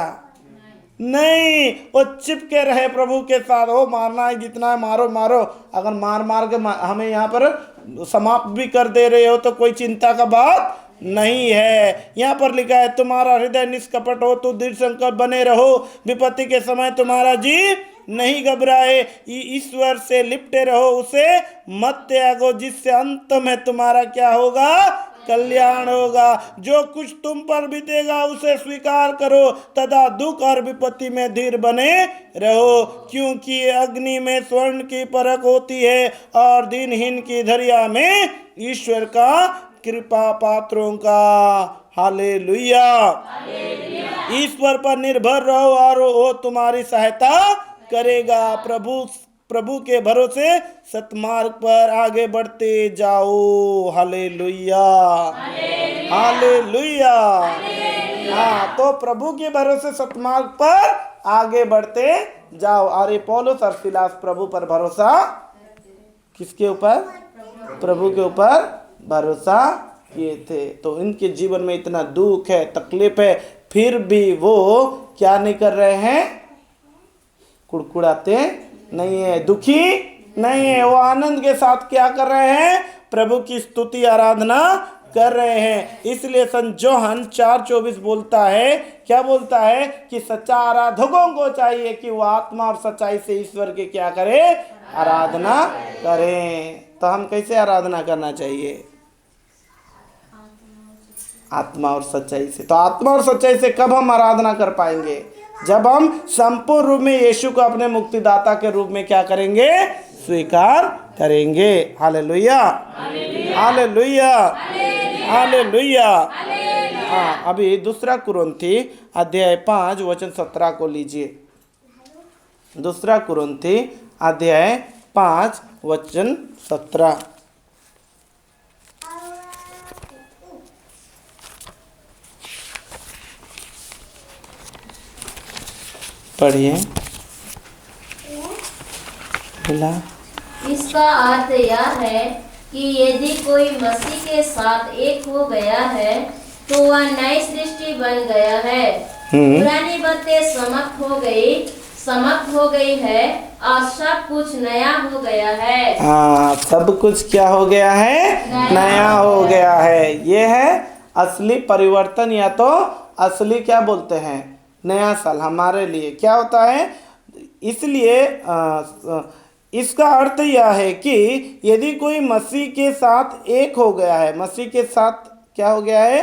नहीं, वो चिपके रहे प्रभु के साथ। वो मारना है जितना है मारो मारो। अगर मार मार के हमें यहाँ पर समाप्त भी कर दे रहे हो तो कोई चिंता का बात नहीं है। यहाँ पर लिखा है तुम्हारा हृदय निष्कपट हो, तो दृढ़ संकल्प बने रहो। विपत्ति के समय तुम्हारा जी नहीं घबराए। ईश्वर से लिपटे रहो, उसे मत त्यागो, जिससे अंत में तुम्हारा क्या होगा? कल्याण होगा। जो कुछ तुम पर बीतेगा उसे स्वीकार करो, तथा दुख और विपत्ति में धीर बने रहो, क्योंकि अग्नि में स्वर्ण की परख होती है और दिनहीन की दरिया में ईश्वर का कृपा पात्रों का। हालेलुया। ईश्वर पर निर्भर रहो और वो तुम्हारी सहायता करेगा। प्रभु के भरोसे सतमार्ग पर आगे बढ़ते जाओ। Hallelujah, hallelujah. हाँ, तो प्रभु के भरोसे सतमार्ग पर आगे बढ़ते जाओ। और ये पौलुस और सिलास प्रभु पर भरोसा, किसके ऊपर? प्रभु के ऊपर भरोसा किए थे। तो इनके जीवन में इतना दुख है, तकलीफ है, फिर भी वो क्या नहीं कर रहे हैं? कुड़कुड़ाते नहीं है, दुखी नहीं है। वो आनंद के साथ क्या कर रहे हैं? प्रभु की स्तुति आराधना कर रहे हैं। इसलिए संत जोहन 4:24 बोलता है, क्या बोलता है? कि सच्चा आराधकों को चाहिए कि वो आत्मा और सच्चाई से ईश्वर के क्या करे? आराधना करें। तो हम कैसे आराधना करना चाहिए? आत्मा और सच्चाई से। तो आत्मा और सच्चाई से कब हम आराधना कर पाएंगे? जब हम संपूर्ण रूप में यीशु को अपने मुक्तिदाता के रूप में क्या करेंगे? स्वीकार करेंगे। Hallelujah, hallelujah, hallelujah. हाँ, अभी 2 कुरिन्थी अध्याय 5 वचन 17 को लीजिए। 2 कुरिन्थी अध्याय 5 वचन 17। पढ़िए। इसका अर्थ यह है कि यदि कोई मसीह के साथ एक हो गया है तो वह नई सृष्टि बन गया है। पुरानी बातें समाप्त हो गई, समाप्त हो गई है और सब कुछ नया हो गया है। हाँ, सब कुछ क्या हो गया है? नया हो गया है। ये है असली परिवर्तन, या तो असली क्या बोलते हैं, नया साल हमारे लिए क्या होता है। इसलिए इसका अर्थ यह है कि यदि कोई मसीह के साथ एक हो गया है, मसीह के साथ क्या हो गया है?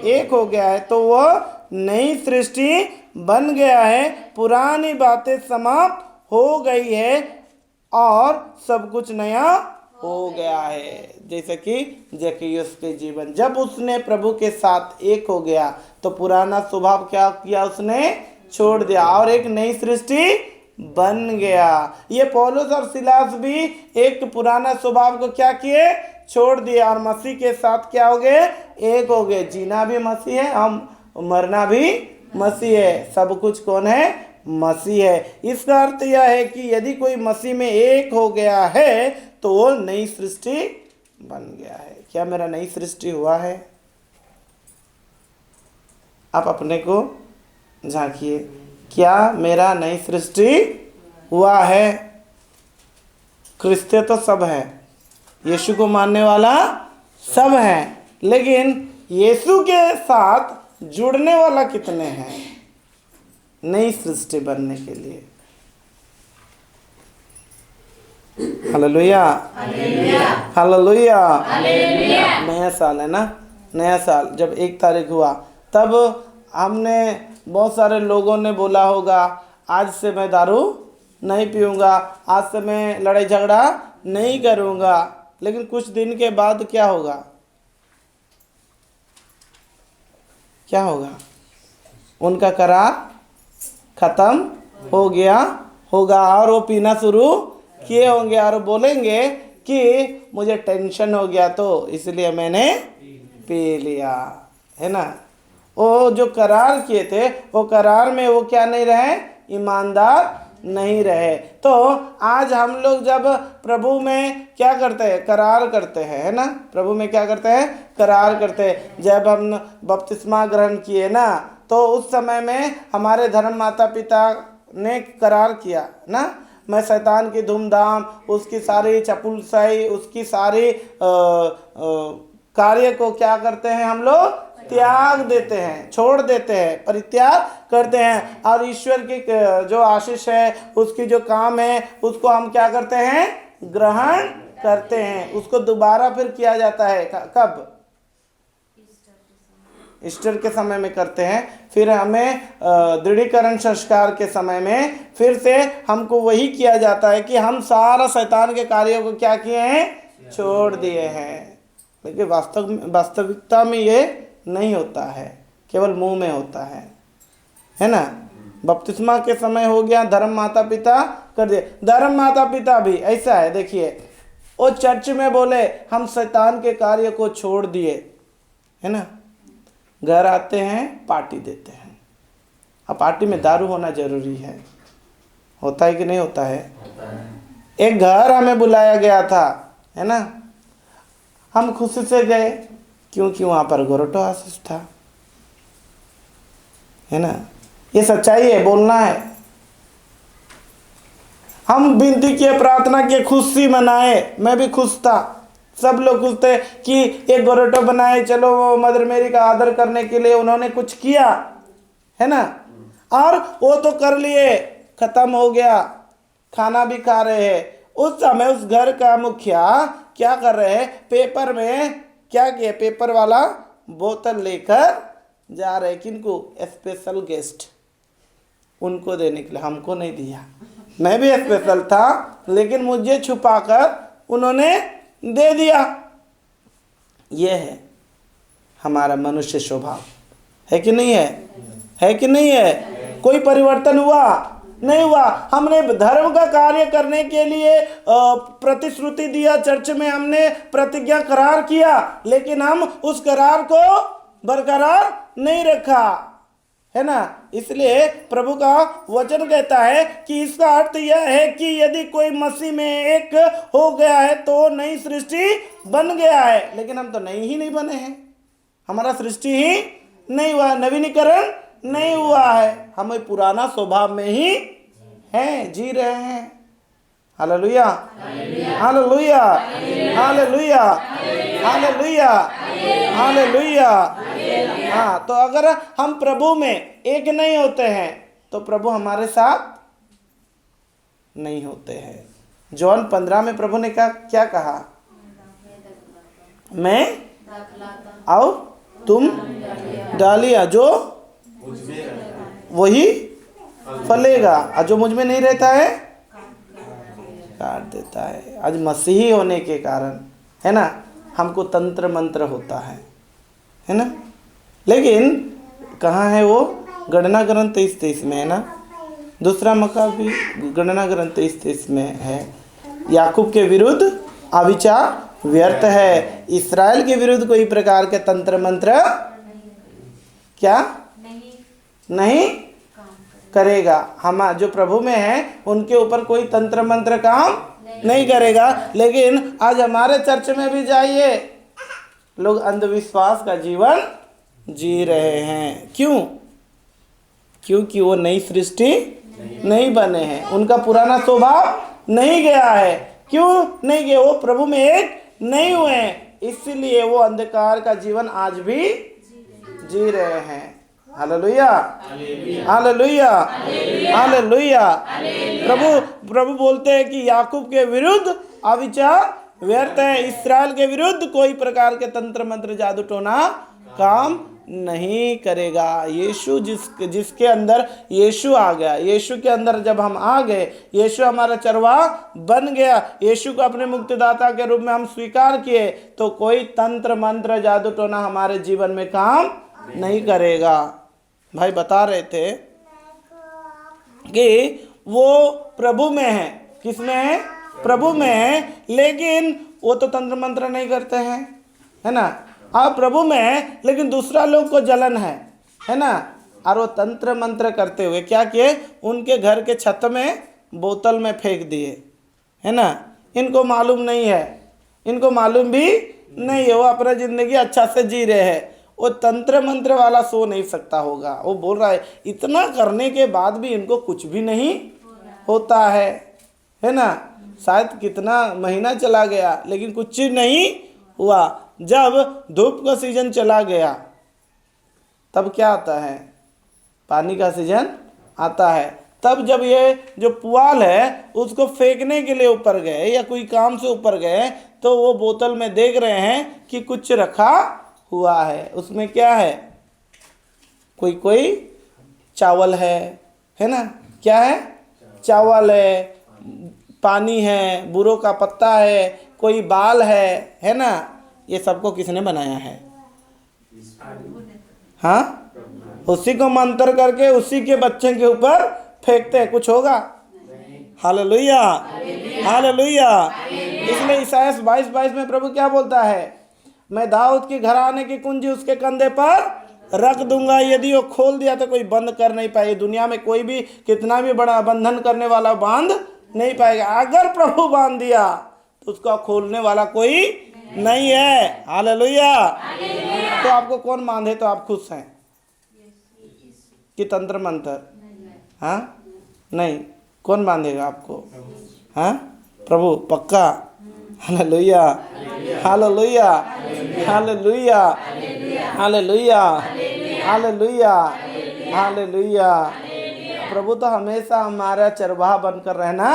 एक हो गया है, तो वह नई सृष्टि बन गया है। पुरानी बातें समाप्त हो गई है और सब कुछ नया हो गया है। जैसे कि जक्कैयुस के जीवन, जब उसने प्रभु के साथ एक हो गया तो पुराना स्वभाव क्या किया, उसने छोड़ दिया और एक नई सृष्टि बन गया। ये पौलुस और सिलास भी एक पुराना स्वभाव को क्या किए, छोड़ दिया और मसीह के साथ क्या हो गए, एक हो गए। जीना भी मसीह है, हम मरना भी मसीह है। सब कुछ कौन है? मसीह है। इसका अर्थ यह है कि यदि कोई मसीह में एक हो गया है तो वो नई सृष्टि बन गया है। क्या मेरा नई सृष्टि हुआ है? आप अपने को झांकिए, क्या मेरा नई सृष्टि हुआ है? क्रिस्ती तो सब है, यीशु को मानने वाला सब है, लेकिन यीशु के साथ जुड़ने वाला कितने हैं नई सृष्टि बनने के लिए? Hallelujah, hallelujah. नया साल है ना, नया साल जब 1 तारीख हुआ तब हमने बहुत सारे लोगों ने बोला होगा आज से मैं दारू नहीं पीऊँगा, आज से मैं लड़ाई झगड़ा नहीं करूँगा। लेकिन कुछ दिन के बाद क्या होगा? क्या होगा? उनका करार खत्म हो गया होगा और वो पीना शुरू किए होंगे और बोलेंगे कि मुझे टेंशन हो गया तो इसलिए मैंने पी लिया, है ना। वो जो करार किए थे वो करार में वो क्या नहीं रहे, ईमानदार नहीं रहे। तो आज हम लोग जब प्रभु में क्या करते हैं, करार करते हैं, है ना। प्रभु में क्या करते हैं, करार करते हैं। जब हम बपतिस्मा ग्रहण किए ना तो उस समय में हमारे धर्म माता पिता ने करार किया ना, मैं शैतान की धूमधाम, उसकी सारी चपुलसाई, उसकी सारी कार्य को क्या करते हैं, हम लोग त्याग देते हैं, छोड़ देते हैं, परित्याग करते हैं और ईश्वर की जो आशीष है, उसकी जो काम है, उसको हम क्या करते हैं, ग्रहण करते हैं। उसको दोबारा फिर किया जाता है कब? ईस्टर के समय में करते हैं। फिर हमें दृढ़ीकरण संस्कार के समय में फिर से हमको वही किया जाता है कि हम सारा शैतान के कार्यों को क्या किए हैं, छोड़ दिए हैं। लेकिन वास्तविकता में ये नहीं होता है, केवल मुंह में होता है ना। बपतिस्मा के समय हो गया, धर्म माता पिता कर दिए। धर्म माता पिता भी ऐसा है, देखिए वो चर्च में बोले हम शैतान के कार्य को छोड़ दिए, है ना। घर आते हैं, पार्टी देते हैं। अब पार्टी में दारू होना जरूरी है, होता है कि नहीं होता है? एक घर हमें बुलाया गया था, है ना, हम खुशी से गए क्योंकि वहाँ पर गोरटो आशीष था, है ना। ये सच्चाई है, बोलना है। हम विनती किए, प्रार्थना किए, खुशी मनाए, मैं भी खुश था, सब लोग खुश थे कि एक गोरटो बनाए, चलो वो मदर मेरी का आदर करने के लिए उन्होंने कुछ किया, है ना। और वो तो कर लिए, खत्म हो गया, खाना भी खा रहे हैं। उस समय उस घर का मुखिया क्या कर रहे हैं, पेपर में क्या किया, पेपर वाला बोतल लेकर जा रहे, किनको, स्पेशल गेस्ट, उनको देने के लिए। हमको नहीं दिया, मैं भी स्पेशल था लेकिन मुझे छुपाकर उन्होंने दे दिया। यह है हमारा मनुष्य स्वभाव, है कि नहीं है? है कि नहीं है? कोई परिवर्तन हुआ नहीं हुआ। हमने धर्म का कार्य करने के लिए प्रतिश्रुति दिया, चर्च में हमने प्रतिज्ञा करार किया, लेकिन हम उस करार को बरकरार नहीं रखा, है ना। इसलिए प्रभु का वचन कहता है कि इसका अर्थ यह है कि यदि कोई मसीह में एक हो गया है तो नई सृष्टि बन गया है। लेकिन हम तो नई ही नहीं बने हैं, हमारा सृष्टि ही नहीं हुआ, नवीनीकरण नहीं हुआ है, हमें पुराना स्वभाव में ही हैं, जी रहे हैं। Hallelujah, hallelujah, hallelujah, hallelujah, hallelujah. हाँ, तो अगर हम प्रभु में एक नहीं होते हैं तो प्रभु हमारे साथ नहीं होते हैं। जॉन 15 में प्रभु ने क्या कहा? मैं और तुम डालिया जो वही फलेगा, और जो मुझ में नहीं रहता है काट देता है। आज मसीही होने के कारण है ना, हमको तंत्र मंत्र होता है ना, लेकिन कहाँ है वो? गणना ग्रंथ 23 में है ना, दूसरा मकाबी गणना ग्रंथ 23 में है। याकूब के विरुद्ध अविचार व्यर्थ है, इस्राएल के विरुद्ध कोई प्रकार के तंत्र मंत्र क्या नहीं करेगा। हम जो प्रभु में हैं उनके ऊपर कोई तंत्र मंत्र काम नहीं करेगा। लेकिन आज हमारे चर्च में भी जाइए, लोग अंधविश्वास का जीवन जी रहे हैं। क्यों? क्योंकि वो नई सृष्टि नहीं बने हैं, उनका पुराना स्वभाव नहीं गया है। क्यों नहीं गया? वो प्रभु में एक नहीं हुए हैं, इसलिए वो अंधकार का जीवन आज भी जी रहे हैं। Hallelujah, hallelujah, hallelujah. प्रभु बोलते हैं कि याकूब के विरुद्ध अविचार व्यर्थ है, इस्राएल के विरुद्ध कोई प्रकार के तंत्र मंत्र जादू टोना काम नहीं करेगा। यीशु जिसके अंदर यीशु आ गया, यीशु के अंदर जब हम आ गए, यीशु हमारा चरवाहा बन गया, यीशु को अपने मुक्तिदाता के रूप में हम स्वीकार किए, तो कोई तंत्र मंत्र जादू टोना हमारे जीवन में काम नहीं करेगा। भाई बता रहे थे कि वो प्रभु में है। किस में है? प्रभु में है, लेकिन वो तो तंत्र मंत्र नहीं करते हैं, है ना। आप प्रभु में है, लेकिन दूसरा लोग को जलन है ना। और वो तंत्र मंत्र करते हुए क्या किए? उनके घर के छत में बोतल में फेंक दिए, है ना। इनको मालूम नहीं है, इनको मालूम भी नहीं है, वो अपना ज़िंदगी अच्छा से जी रहे हैं। वो तंत्र मंत्र वाला सो नहीं सकता होगा। वो बोल रहा है इतना करने के बाद भी इनको कुछ भी नहीं होता है ना। शायद कितना महीना चला गया लेकिन कुछ नहीं हुआ। जब धूप का सीजन चला गया तब क्या आता है? पानी का सीजन आता है। तब जब ये जो पुआल है उसको फेंकने के लिए ऊपर गए या कोई काम से ऊपर गए, तो वो बोतल में देख रहे हैं कि कुछ रखा हुआ है। उसमें क्या है? कोई चावल है ना। क्या है? चावल है, पानी है, बुरों का पत्ता है, कोई बाल है ना। ये सबको किसने बनाया है? हाँ, उसी को मंत्र करके उसी के बच्चे के ऊपर फेंकते हैं, कुछ होगा? Hallelujah, hallelujah. इसलिए ईसाया 22:22 में प्रभु क्या बोलता है? मैं दाऊद के घराने की कुंजी उसके कंधे पर रख दूंगा, यदि वो खोल दिया तो कोई बंद कर नहीं पाए। दुनिया में कोई भी कितना भी बड़ा बंधन करने वाला बांध नहीं पाएगा। अगर प्रभु बांध दिया तो उसका खोलने वाला कोई नहीं है। हालेलुया। तो आपको कौन बांधे तो आप खुश हैं कि तंत्र मंत्र? हाँ, नहीं, कौन बांधेगा आपको? हाँ, प्रभु पक्का। Hallelujah, hallelujah, hallelujah, hallelujah, hallelujah, hallelujah. प्रभु तो हमेशा हमारा चरवाहा बनकर रहना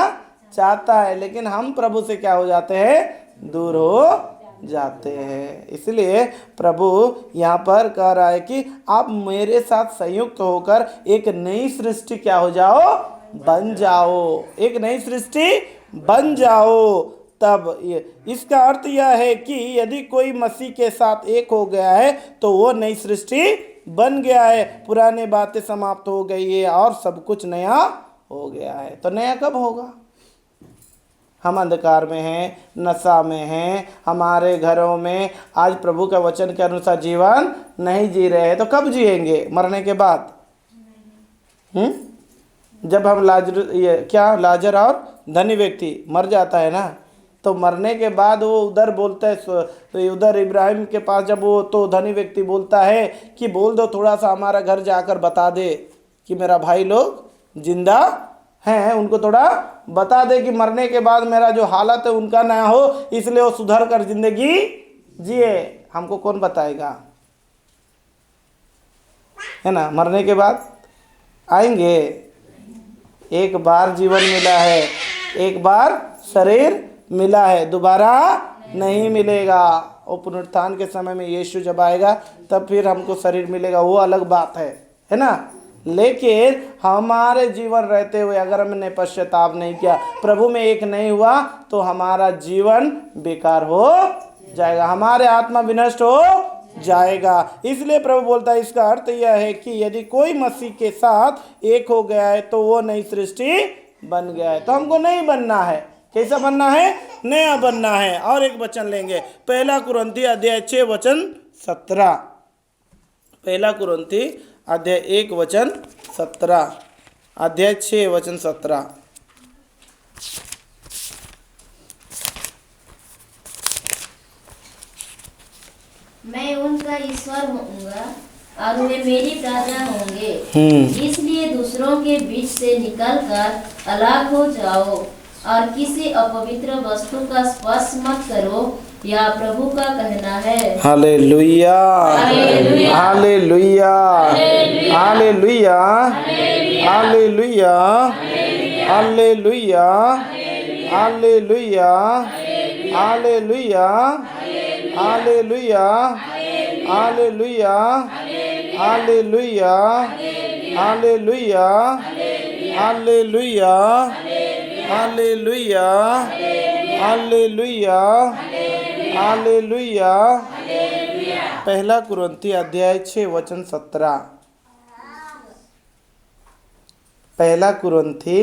चाहता है, लेकिन हम प्रभु से क्या हो जाते हैं? दूर हो जाते हैं। इसलिए प्रभु यहाँ पर कह रहा है कि आप मेरे साथ संयुक्त होकर एक नई सृष्टि क्या हो जाओ? बन जाओ। एक नई सृष्टि बन जाओ। तब इसका अर्थ यह है कि यदि कोई मसीह के साथ एक हो गया है तो वो नई सृष्टि बन गया है। पुरानी बातें समाप्त हो गई है और सब कुछ नया हो गया है। तो नया कब होगा? हम अंधकार में हैं, नशा में हैं, हमारे घरों में आज प्रभु का वचन के अनुसार जीवन नहीं जी रहे हैं, तो कब जिएंगे? मरने के बाद। जब हम लाजर और धनी व्यक्ति मर जाता है ना, तो मरने के बाद वो उधर बोलता है, तो उधर इब्राहिम के पास जब वो, तो धनी व्यक्ति बोलता है कि बोल दो थोड़ा सा हमारा घर जाकर बता दे कि मेरा भाई लोग जिंदा हैं उनको थोड़ा बता दे कि मरने के बाद मेरा जो हालत है उनका ना हो, इसलिए वो सुधर कर जिंदगी जिए। हमको कौन बताएगा, है ना? मरने के बाद आएंगे। एक बार जीवन मिला है, एक बार शरीर मिला है, दोबारा नहीं मिलेगा। और पुनरुत्थान के समय में यीशु जब आएगा तब फिर हमको शरीर मिलेगा, वो अलग बात है ना? लेकिन हमारे जीवन रहते हुए अगर हमने पश्चाताप नहीं किया, प्रभु में एक नहीं हुआ, तो हमारा जीवन बेकार हो जाएगा, हमारे आत्मा विनष्ट हो जाएगा। इसलिए प्रभु बोलता है, इसका अर्थ यह है कि यदि कोई मसीह के साथ एक हो गया है तो वो नई सृष्टि बन गया है। तो हमको नहीं बनना है, कैसा बनना है? नया बनना है। और एक वचन लेंगे, 1 कुरिन्थी अध्याय 6 वचन 17। 1 कुरिन्थी अध्याय 1 वचन 17, अध्याय 6 वचन 17। मैं उनका ईश्वर होऊंगा और वे मेरी प्रजा होंगे। इसलिए दूसरों के बीच से निकलकर अलग हो जाओ और किसी अपवित्र वस्तु का स्पर्श मत करो, या प्रभु का कहना है। Hallelujah, hallelujah, hallelujah, hallelujah, hallelujah, hallelujah, hallelujah, hallelujah, hallelujah, hallelujah, hallelujah, hallelujah, hallelujah, hallelujah, hallelujah. 1 कुरिन्थी अध्याय 6 वचन 17। 1 कुरिन्थी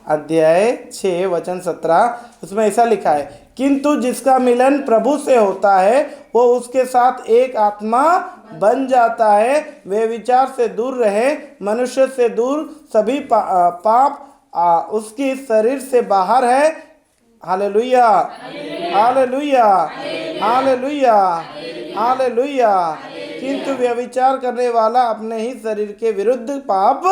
अध्याय 6 वचन 17, उसमें ऐसा लिखा है, किंतु जिसका मिलन प्रभु से होता है वो उसके साथ एक आत्मा बन जाता है। वे विचार से दूर रहे, मनुष्य से दूर, सभी पाप उसकी शरीर से बाहर है। Hallelujah, hallelujah, hallelujah, hallelujah. किंतु व्यभिचार करने वाला अपने ही शरीर के विरुद्ध पाप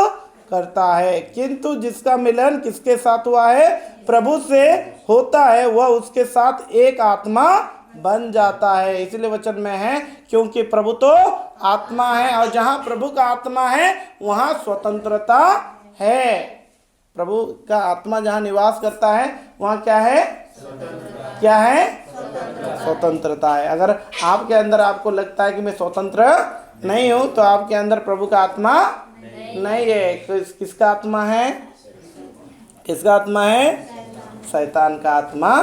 करता है। किंतु जिसका मिलन किसके साथ हुआ है? प्रभु से होता है, वह उसके साथ एक आत्मा बन जाता है। इसलिए वचन में है, क्योंकि प्रभु तो आत्मा है और जहाँ प्रभु का आत्मा है वहाँ स्वतंत्रता है। प्रभु का आत्मा जहाँ निवास करता है वहाँ क्या है? क्या है? स्वतंत्रता है। अगर आपके अंदर आपको लगता है कि मैं स्वतंत्र नहीं हूँ, तो आपके अंदर प्रभु का आत्मा नहीं है। किसका आत्मा है? किसका आत्मा है? शैतान का आत्मा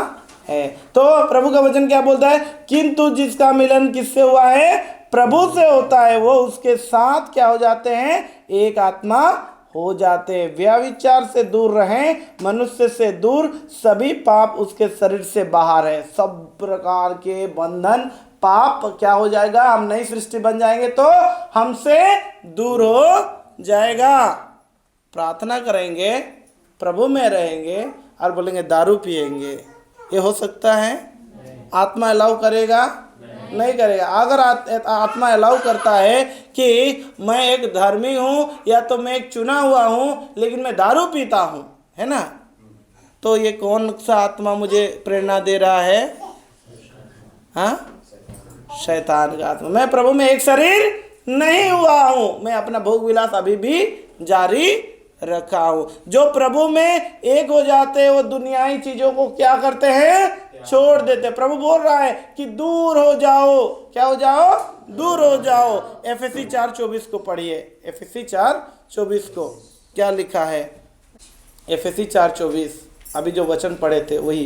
है। तो प्रभु का वचन क्या बोलता है? किंतु जिसका मिलन किससे हुआ है? प्रभु से होता है, वो उसके साथ क्या हो जाते हैं? एक आत्मा हो जाते। व्यभिचार से दूर रहें, मनुष्य से दूर, सभी पाप उसके शरीर से बाहर है। सब प्रकार के बंधन पाप क्या हो जाएगा? हम नई सृष्टि बन जाएंगे तो हमसे दूर हो जाएगा। प्रार्थना करेंगे, प्रभु में रहेंगे और बोलेंगे दारू पिएंगे, ये हो सकता है? आत्मा अलाउ करेगा? नहीं करेगा। अगर आत्मा अलाउ करता है कि मैं एक धर्मी हूँ या तो मैं एक चुना हुआ हूँ लेकिन मैं दारू पीता हूँ, है ना, तो ये कौन सा आत्मा मुझे प्रेरणा दे रहा है? हाँ, शैतान का आत्मा। मैं प्रभु में एक शरीर नहीं हुआ हूँ, मैं अपना भोग विलास अभी भी जारी रखा हूँ। जो प्रभु में एक हो जाते हैं वो दुनियाई चीजों को क्या करते हैं? छोड़ देते। प्रभु बोल रहा है कि दूर हो जाओ। क्या हो जाओ? दूर हो जाओ। एफएससी 4:24 को पढ़िए। एफएससी 4:24 को क्या लिखा है? एफएससी 4:24, अभी जो वचन पढ़े थे वही।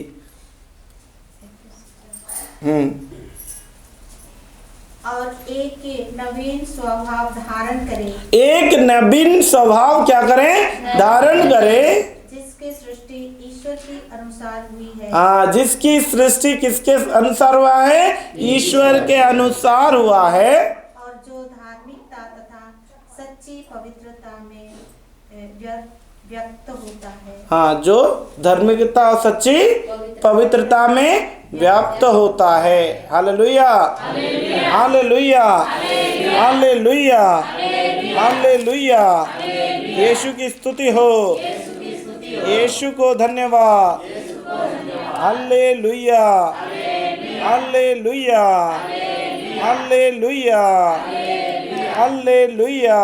और एक नवीन स्वभाव धारण करें। एक नवीन स्वभाव क्या करें? धारण करें। जिसकी सृष्टि ईश्वर के अनुसार हुई है। हाँ, जिसकी सृष्टि किसके अनुसार हुआ है? ईश्वर के अनुसार हुआ है। और जो धार्मिकता तथा सच्ची पवित्रता में व्यक्त होता है। हाँ, जो धार्मिकता और सच्ची पवित्रता में व्याप्त होता है। Hallelujah, hallelujah, hallelujah, hallelujah. Yeshu की स्तुति हो, यीशु को धन्यवाद। Hallelujah, hallelujah, hallelujah, hallelujah, hallelujah,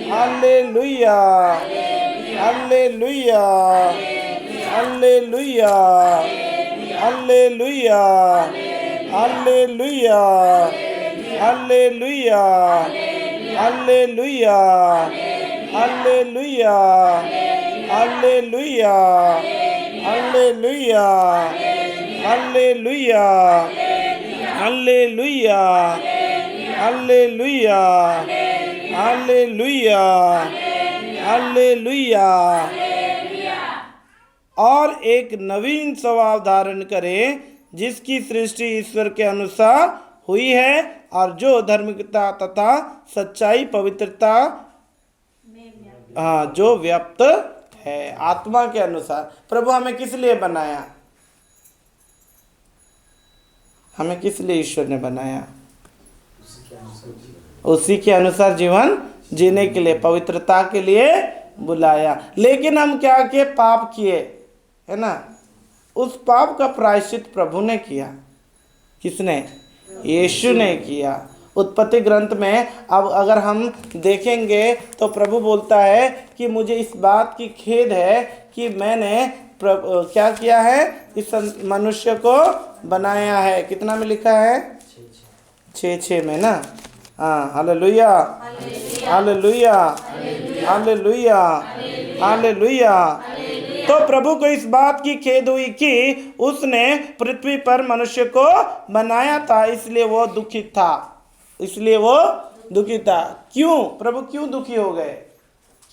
hallelujah, hallelujah, hallelujah, hallelujah, hallelujah, hallelujah, hallelujah, hallelujah, hallelujah, hallelujah, hallelujah, hallelujah, hallelujah, hallelujah. और एक नवीन स्वभाव धारण करें जिसकी सृष्टि ईश्वर के अनुसार हुई है और जो धार्मिकता तथा सच्चाई पवित्रता जो व्याप्त है आत्मा के अनुसार। प्रभु हमें किस लिए बनाया? हमें किस लिए ईश्वर ने बनाया? उसी के अनुसार जीवन जीने के लिए, पवित्रता के लिए बुलाया। लेकिन हम क्या किए? पाप किए, है ना। उस पाप का प्रायश्चित प्रभु ने किया। किसने? यीशु ने किया। उत्पत्ति ग्रंथ में अब अगर हम देखेंगे तो प्रभु बोलता है कि मुझे इस बात की खेद है कि मैंने क्या किया है? इस मनुष्य को बनाया है। कितना में लिखा है? 6:6 में ना। हाँ, हालेलुया, हालेलुया, हालेलुया, हालेलुया। तो प्रभु को इस बात की खेद हुई कि उसने पृथ्वी पर मनुष्य को बनाया था, इसलिए वो दुखी था। इसलिए वो दुखी था। क्यों? प्रभु क्यों दुखी हो गए?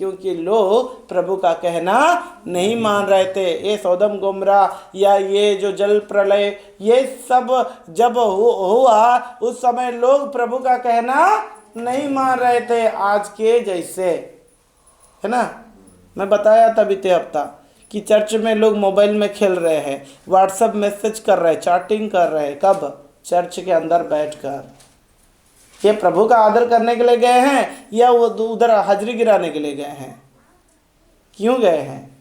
क्योंकि लोग प्रभु का कहना नहीं मान रहे थे। ये सौदम गोमरा या ये जो जल प्रलय, ये सब जब हुआ उस समय लोग प्रभु का कहना नहीं मान रहे थे, आज के जैसे, है ना। मैं बताया था बीते हफ्ता कि चर्च में लोग मोबाइल में खेल रहे हैं, व्हाट्सएप मैसेज कर रहे हैं, चैटिंग कर रहे हैं। कब? चर्च के अंदर बैठकर। ये प्रभु का आदर करने के लिए गए हैं या वो उधर हाजिरी गिराने के लिए गए हैं? क्यों गए हैं?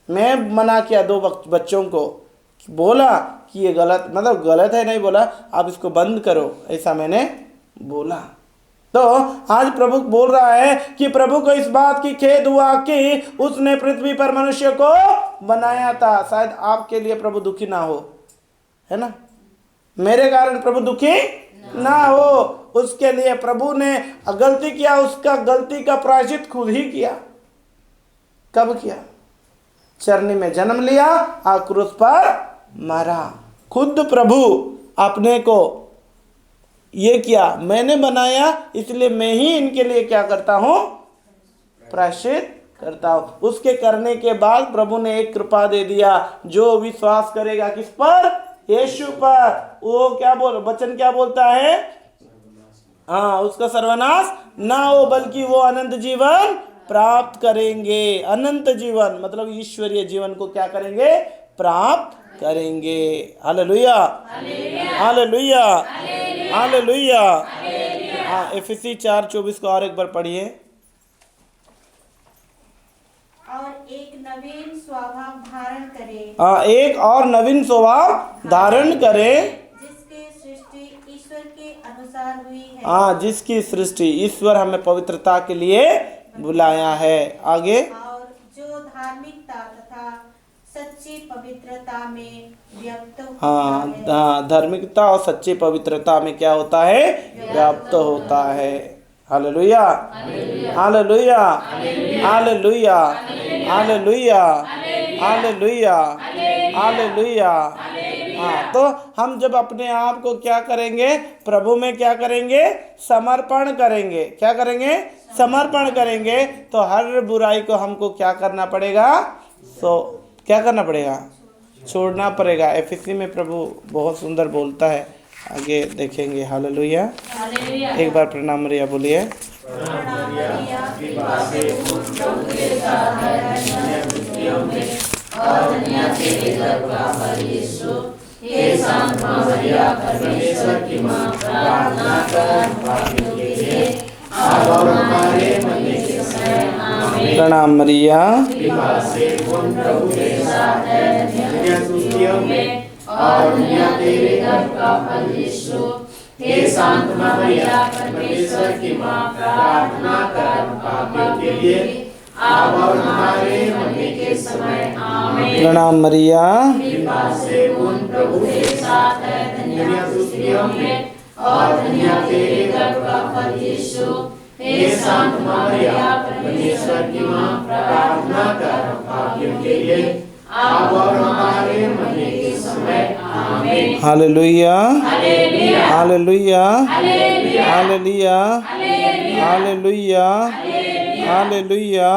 मैं मना किया 2 बच्चों को, बोला कि ये गलत, मतलब गलत है नहीं बोला, आप इसको बंद करो, ऐसा मैंने बोला। तो आज प्रभु बोल रहा है कि प्रभु को इस बात की खेद हुआ कि उसने पृथ्वी पर मनुष्य को बनाया था। शायद आपके लिए प्रभु दुखी ना हो, है ना। मेरे कारण प्रभु दुखी ना हो, उसके लिए प्रभु ने गलती किया, उसका गलती का प्रायश्चित खुद ही किया। कब किया? चरनी में जन्म लिया और क्रूस पर मरा। खुद प्रभु अपने को ये किया, मैंने बनाया इसलिए मैं ही इनके लिए क्या करता हूं? प्रायश्चित करता हूं। उसके करने के बाद प्रभु ने एक कृपा दे दिया, जो विश्वास करेगा किस पर? यीशु पर। वो क्या वचन क्या बोलता है? हाँ, उसका सर्वनाश ना हो बल्कि वो अनंत जीवन प्राप्त करेंगे। अनंत जीवन मतलब ईश्वरीय जीवन को क्या करेंगे? प्राप्त करेंगे। Hallelujah, hallelujah, hallelujah. हाँ, एफएसी 4:24 को और एक बार पढ़िए। और एक नवीन स्वभाव धारण करे। हाँ, एक और नवीन स्वभाव धारण करे, जिसकी सृष्टि ईश्वर के अनुसार हुई है। हाँ, जिसकी सृष्टि ईश्वर हमें पवित्रता के लिए बुलाया है। आगे, और जो धार्मिकता तथा सच्ची पवित्रता में व्यक्त होता है। हाँ, धार्मिकता और सच्ची पवित्रता में क्या होता है? व्याप्त होता है। Hallelujah, hallelujah, hallelujah, hallelujah, hallelujah, hallelujah. हाँ, तो हम जब अपने आप को क्या करेंगे? प्रभु में क्या करेंगे? समर्पण करेंगे। क्या करेंगे? समर्पण करेंगे। तो हर बुराई को हमको क्या करना पड़ेगा? क्या करना पड़ेगा? छोड़ना पड़ेगा। एफएसी में प्रभु बहुत सुंदर बोलता है, आगे देखेंगे। हालेलुया। एक बार प्रणाम मरिया बोलिए। प्रार्थना कर प्रणाम मरिया, कृपा से पूर्ण प्रभु तेरे साथ है, दुनिया सुखियों में और दुनिया तेरे गर्भ का फल यीशु। हे शांत मरिया, परमेश्वर की माँ, प्रार्थना कर पापियों के लिए अब और हमारे मरने के समय आमीन। प्रणाम मरिया, कृपा से पूर्ण प्रभु तेरे साथ है, दुनिया सुखियों में और दुनिया तेरे गर्भ का फल यीशु। हे शांत मरिया, परमेश्वर की माँ, प्रार्थना कर पापियों के लिए अब और हमारे मरने के समय आमीन। Hallelujah, hallelujah, hallelujah, hallelujah, hallelujah, hallelujah, hallelujah,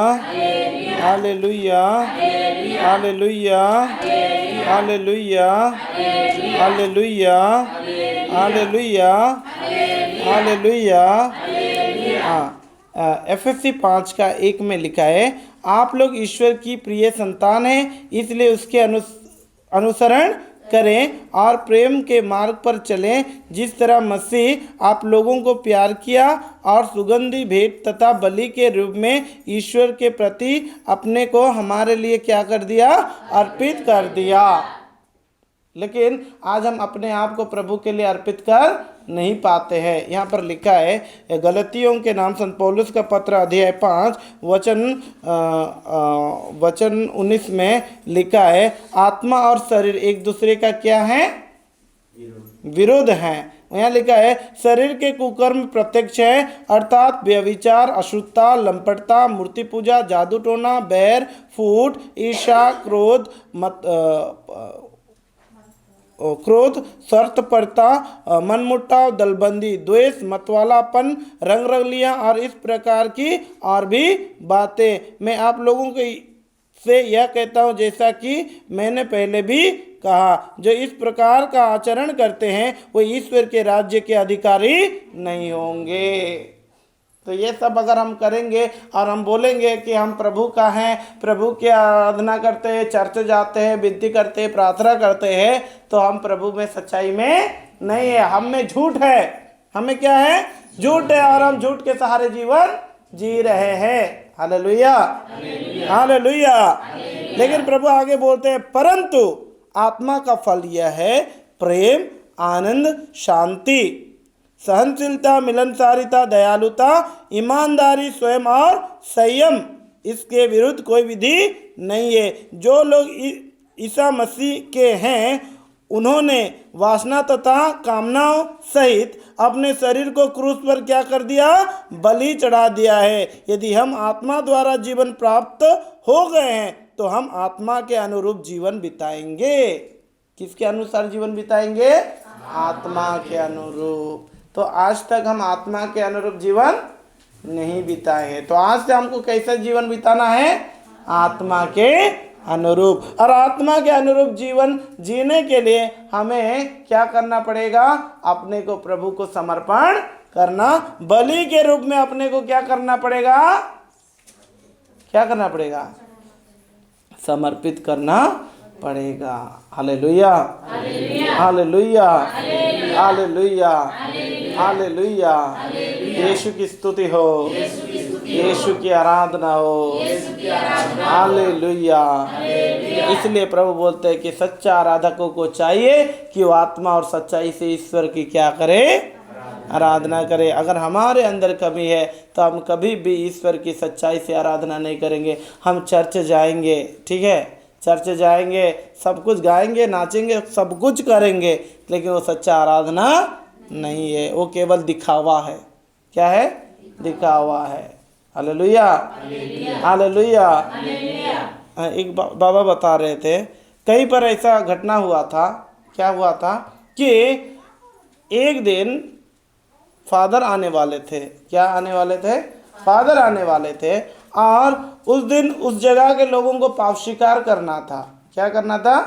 hallelujah, hallelujah, hallelujah, hallelujah, hallelujah, hallelujah. हाँ, एफएससी 5:1 में लिखा है, आप लोग ईश्वर की प्रिय संतान हैं, इसलिए उसके अनुसरण करें और प्रेम के मार्ग पर चलें, जिस तरह मसीह आप लोगों को प्यार किया और सुगंधी भेंट तथा बलि के रूप में ईश्वर के प्रति अपने को हमारे लिए क्या कर दिया, अर्पित कर दिया। लेकिन आज हम अपने आप को प्रभु के लिए अर्पित कर नहीं पाते हैं। यहाँ पर लिखा है गलतियों के नाम संत पौलुस का पत्र अध्याय 5 वचन 19 में लिखा है, आत्मा और शरीर एक दूसरे का क्या है, विरोध है। यहाँ लिखा है शरीर के कुकर्म प्रत्यक्ष है, अर्थात व्यभिचार, अशुद्धता, लंपटता, मूर्ति पूजा, जादू टोना, बैर, फूट, ईर्ष्या, क्रोध, स्वार्थपरता, मनमुटाव, दलबंदी, द्वेष, मतवालापन, रंगरलियां और इस प्रकार की और भी बातें। मैं आप लोगों के से यह कहता हूँ, जैसा कि मैंने पहले भी कहा, जो इस प्रकार का आचरण करते हैं वो ईश्वर के राज्य के अधिकारी नहीं होंगे। तो ये सब अगर हम करेंगे और हम बोलेंगे कि हम प्रभु का हैं, प्रभु की आराधना करते हैं, चर्च जाते हैं, विनती करते हैं, प्रार्थना करते हैं, तो हम प्रभु में सच्चाई में नहीं है, हम में झूठ है। हमें क्या है, झूठ है, और हम झूठ के सहारे जीवन जी रहे हैं। Hallelujah, hallelujah. लेकिन प्रभु आगे बोलते हैं, परंतु आत्मा का फल यह है, प्रेम, आनंद, शांति, सहनशीलता, मिलनसारिता, दयालुता, ईमानदारी, स्वयं और संयम। इसके विरुद्ध कोई विधि नहीं है। जो लोग ईसा मसीह के हैं, उन्होंने वासना तथा कामनाओं सहित अपने शरीर को क्रूस पर क्या कर दिया, बलि चढ़ा दिया है। यदि हम आत्मा द्वारा जीवन प्राप्त हो गए हैं तो हम आत्मा के अनुरूप जीवन बिताएंगे। किसके अनुसार जीवन बिताएंगे, आत्मा के अनुरूप। तो आज तक हम आत्मा के अनुरूप जीवन नहीं बिताए हैं, तो आज से हमको कैसे जीवन बिताना है, आत्मा के अनुरूप। और आत्मा के अनुरूप जीवन जीने के लिए हमें क्या करना पड़ेगा, अपने को प्रभु को समर्पण करना, बलि के रूप में अपने को क्या करना पड़ेगा, क्या करना पड़ेगा, समर्पित करना पड़ेगा। Hallelujah, hallelujah, hallelujah, hallelujah. Yeshu की स्तुति हो, यीशु की आराधना हो। हालेलुया। इसलिए प्रभु बोलते हैं कि सच्चा आराधकों को चाहिए कि वो आत्मा और सच्चाई से ईश्वर की क्या करे, आराधना करे। अगर हमारे अंदर कमी है तो हम कभी भी ईश्वर की सच्चाई से आराधना नहीं करेंगे। हम चर्च जाएंगे, ठीक है, चर्च जाएंगे, सब कुछ गाएंगे, नाचेंगे, सब कुछ करेंगे, लेकिन वो सच्चा आराधना नहीं है, वो केवल दिखावा है। क्या है, दिखावा है। Hallelujah, hallelujah. एक बाबा बता रहे थे, कहीं पर ऐसा घटना हुआ था, क्या हुआ था कि एक दिन फादर आने वाले थे। क्या आने वाले थे, फादर आने वाले थे, और उस दिन उस जगह के लोगों को पाप स्वीकार करना था। क्या करना था,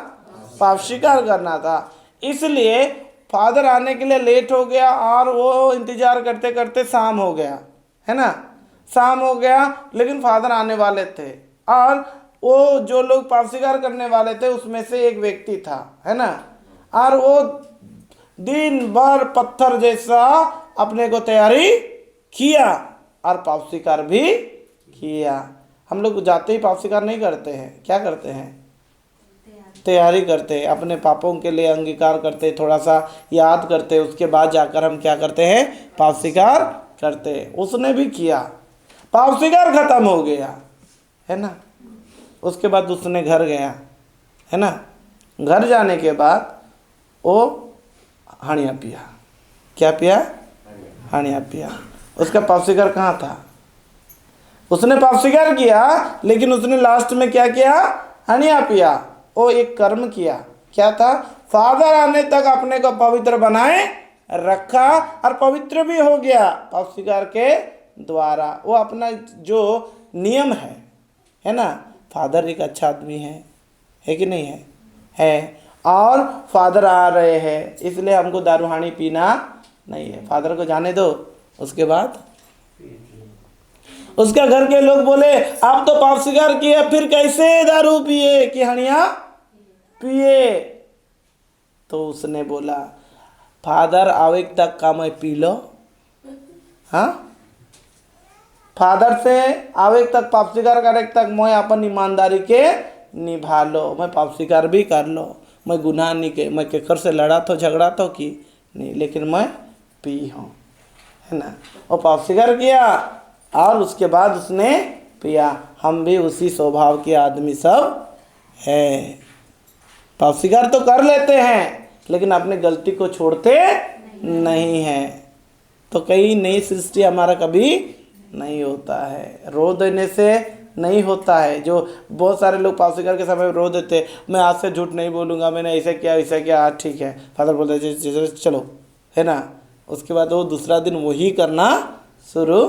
पाप स्वीकार करना था। इसलिए फादर आने के लिए लेट हो गया और वो इंतजार करते करते शाम हो गया, है ना, शाम हो गया, लेकिन फादर आने वाले थे। और वो जो लोग पाप स्वीकार करने वाले थे उसमें से एक व्यक्ति था, है ना, और वो दिन भर पत्थर जैसा अपने को तैयारी किया और पाप स्वीकार भी किया। हम लोग जाते ही पाप स्वीकार नहीं करते हैं, क्या करते हैं? तैयारी करते हैं, अपने पापों के लिए अंगीकार करते, थोड़ा सा याद करते, उसके बाद जाकर हम क्या करते हैं? पाप स्वीकार करते हैं। उसने भी किया, पाप स्वीकार खत्म हो गया, है ना। उसके बाद उसने घर गया, है ना। घर जाने के बाद वो हानिया पिया। क्या पिया? हानिया पिया। उसका पाप स्वीकार कहाँ था? उसने पाप स्वीकार किया, लेकिन उसने लास्ट में क्या किया? हानिया पिया। वो एक कर्म किया, क्या था? फादर आने तक अपने को पवित्र बनाए रखा और पवित्र भी हो गया पाप स्वीकार के द्वारा। वो अपना जो नियम है ना। फादर एक अच्छा आदमी है कि नहीं है? है। और फादर आ रहे हैं, इसलिए हमको दारूहानी पीना नहीं है। फादर को जाने दो। उसके बाद उसका घर के लोग बोले आप तो पाप स्वीकार किए, फिर कैसे दारू पिए कि हनिया पिए? तो उसने बोला फादर आवे तक का मैं पी लो। हाँ, फादर से आवे तक पाप स्वीकार करे तक मैं अपन ईमानदारी के निभा लो। मैं पाप स्वीकार भी कर लो, मैं गुनाह नहीं के, मैं केकर से लड़ा तो झगड़ा तो की नहीं, लेकिन मैं पी हूँ, है ना। वो पाप स्वीकार किया और उसके बाद उसने पिया। हम भी उसी स्वभाव के आदमी सब है। पाप स्वीकार तो कर लेते हैं, लेकिन अपने गलती को छोड़ते नहीं हैं। तो कहीं नई सृष्टि हमारा कभी नहीं होता है। रो देने से नहीं होता है। जो बहुत सारे लोग पाप स्वीकार के समय रो देते, मैं आज से झूठ नहीं बोलूँगा, मैंने ऐसा किया ऐसा किया, आज ठीक है। फादर बोलते चलो, है ना। उसके बाद वो दूसरा दिन वही करना शुरू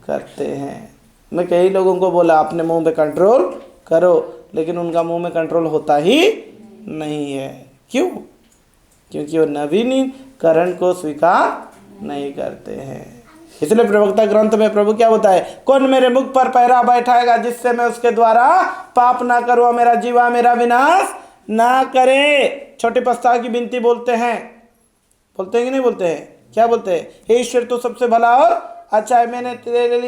करते हैं। मैं कई लोगों को बोला अपने मुंह पे कंट्रोल करो, लेकिन उनका मुंह में कंट्रोल होता ही नहीं है। क्यों? क्योंकि वो नवीनीकरण को स्वीकार नहीं करते हैं। इसलिए प्रवक्ता ग्रंथ में प्रभु क्या होता है? कौन मेरे मुख पर पैरा बैठाएगा जिससे मैं उसके द्वारा पाप ना करूँ, मेरा जीवा मेरा विनाश ना करे। छोटे प्रस्ताव की विनती बोलते हैं कि नहीं बोलते हैं? क्या बोलते हैं? हे ईश्वर तू सबसे भला और अच्छा है, मैंने तेरे